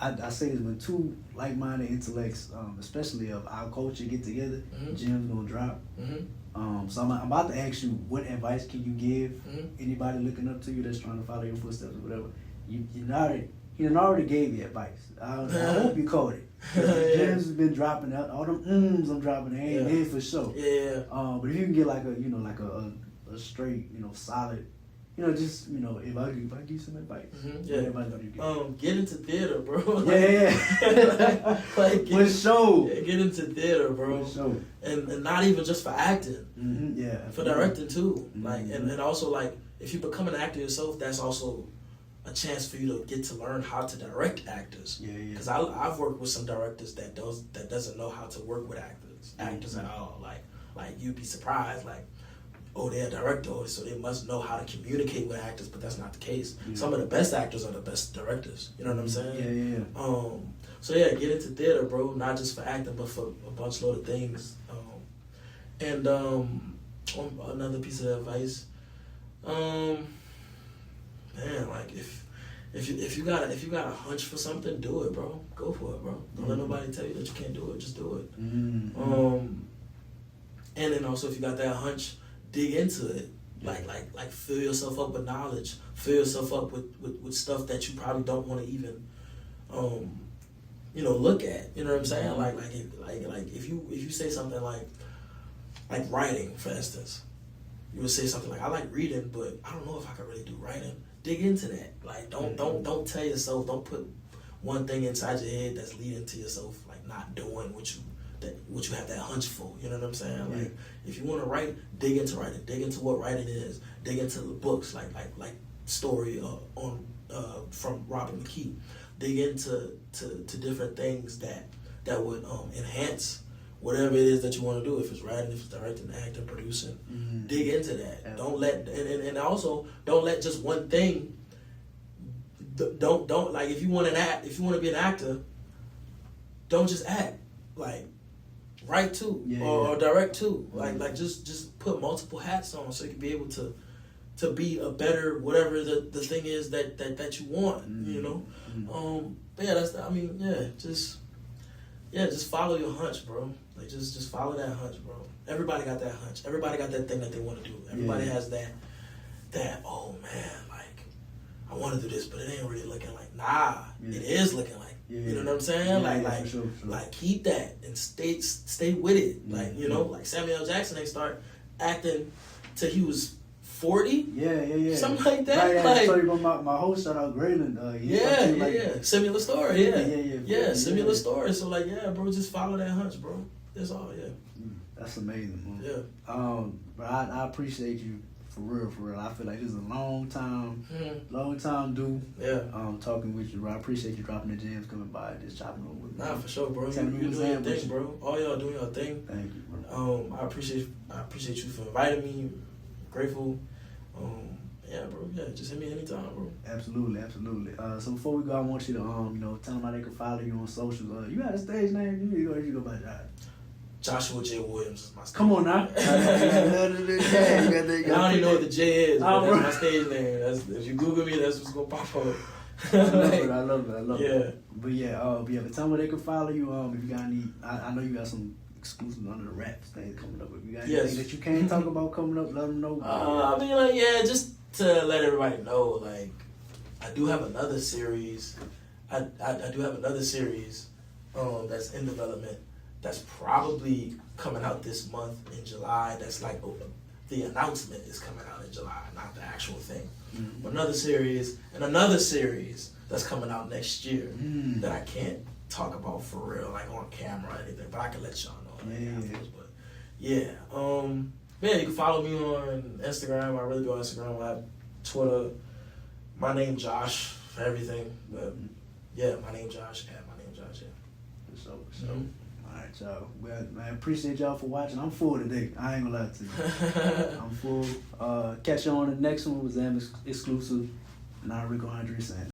I say this when two like-minded intellects, especially of our culture, get together, gems gonna drop. So I'm about to ask you, what advice can you give anybody looking up to you that's trying to follow your footsteps or whatever? He already gave you advice. I hope you caught it. Gems has been dropping out. All them I'm dropping, they ain't in for sure. Yeah. But if you can get like a straight, solid. Just if I give you some advice, get into theater, bro. Like get into theater, bro. And not even just for acting, for directing too. Like and also like if you become an actor yourself, that's also a chance for you to get to learn how to direct actors. Because I've worked with some directors that doesn't know how to work with actors at all. Like you'd be surprised, like. Oh, they're a director, so they must know how to communicate with actors, but that's not the case. Some of the best actors are the best directors. You know what I'm saying? So get into theater, bro. Not just for acting, but for a bunch of other things. Another piece of advice, man, like if you got a hunch for something, do it, bro. Go for it, bro. Don't let nobody tell you that you can't do it. Just do it. And then also if you got that hunch, dig into it. Like fill yourself up with knowledge. Fill yourself up with stuff that you probably don't want to even look at. You know what I'm saying? Like if you say something like writing, for instance, you would say something like, I like reading, but I don't know if I can really do writing. Dig into that. Like don't tell yourself, don't put one thing inside your head that's leading to yourself like not doing what you have that hunch for. You know what I'm saying? Like if you want to write, dig into writing. Dig into what writing is. Dig into the books like story from Robert McKee. Dig into different things that would enhance whatever it is that you want to do. If it's writing, if it's directing, acting, producing, dig into that. Don't let and also don't let just one thing. Don't like if you want to be an actor, don't just act. Like write too or direct too. Like just put multiple hats on so you can be able to be a better whatever the thing is that you want. Just follow your hunch, bro. Like just follow that hunch, bro. Everybody got that hunch. Everybody got that thing that they want to do. Everybody has that oh man, like I want to do this, but it ain't really looking like it is looking like. You know what I'm saying? Sure. Like keep that and stay with it. Like like Samuel L. Jackson ain't start acting till he was 40? Yeah. Something like that. Right, like, I told you about my host, shout out Grayland. Yeah. Similar story, yeah. Similar yeah. story. So, like, yeah, bro, just follow that hunch, bro. That's all, yeah. That's amazing, man. Yeah. But I appreciate you for real. I feel like this is a long time due. Yeah. Talking with you, bro. I appreciate you dropping the gems, coming by, just chopping up with me. Nah, for sure, bro. You doing your thing, bro. All y'all doing your thing. Thank you, bro. I appreciate you for inviting me. Grateful. Yeah, bro. Yeah, just hit me anytime, bro. Absolutely. So before we go, I want you to tell them how they can follow you on socials. You got a stage name? You go by that. Joshua J. Williams is my stage Come on now. I don't even know what the J is, but that's my stage name. If you Google me, that's what's gonna pop up. I love it. Yeah. But but tell them where they can follow you. If you got any, I know you got some exclusive under the wraps things coming up. If you got anything that you can't talk about coming up, let them know. I mean, just to let everybody know, like, I do have another series. I do have another series that's in development. That's probably coming out this month in July. That's like the announcement is coming out in July, not the actual thing. Mm-hmm. Another series that's coming out next year that I can't talk about for real, like on camera or anything, but I can let y'all know. Afterwards. But yeah, you can follow me on Instagram. I really go on Instagram. I have Twitter. My name Josh for everything, but yeah, my name Josh. Yeah, my name Josh. Yeah. So. Alright, y'all. Well, man, appreciate y'all for watching. I'm full today. I ain't gonna lie to you. I'm full. Catch you on the next one with Wassam exclusive. And I'm Rico André saying.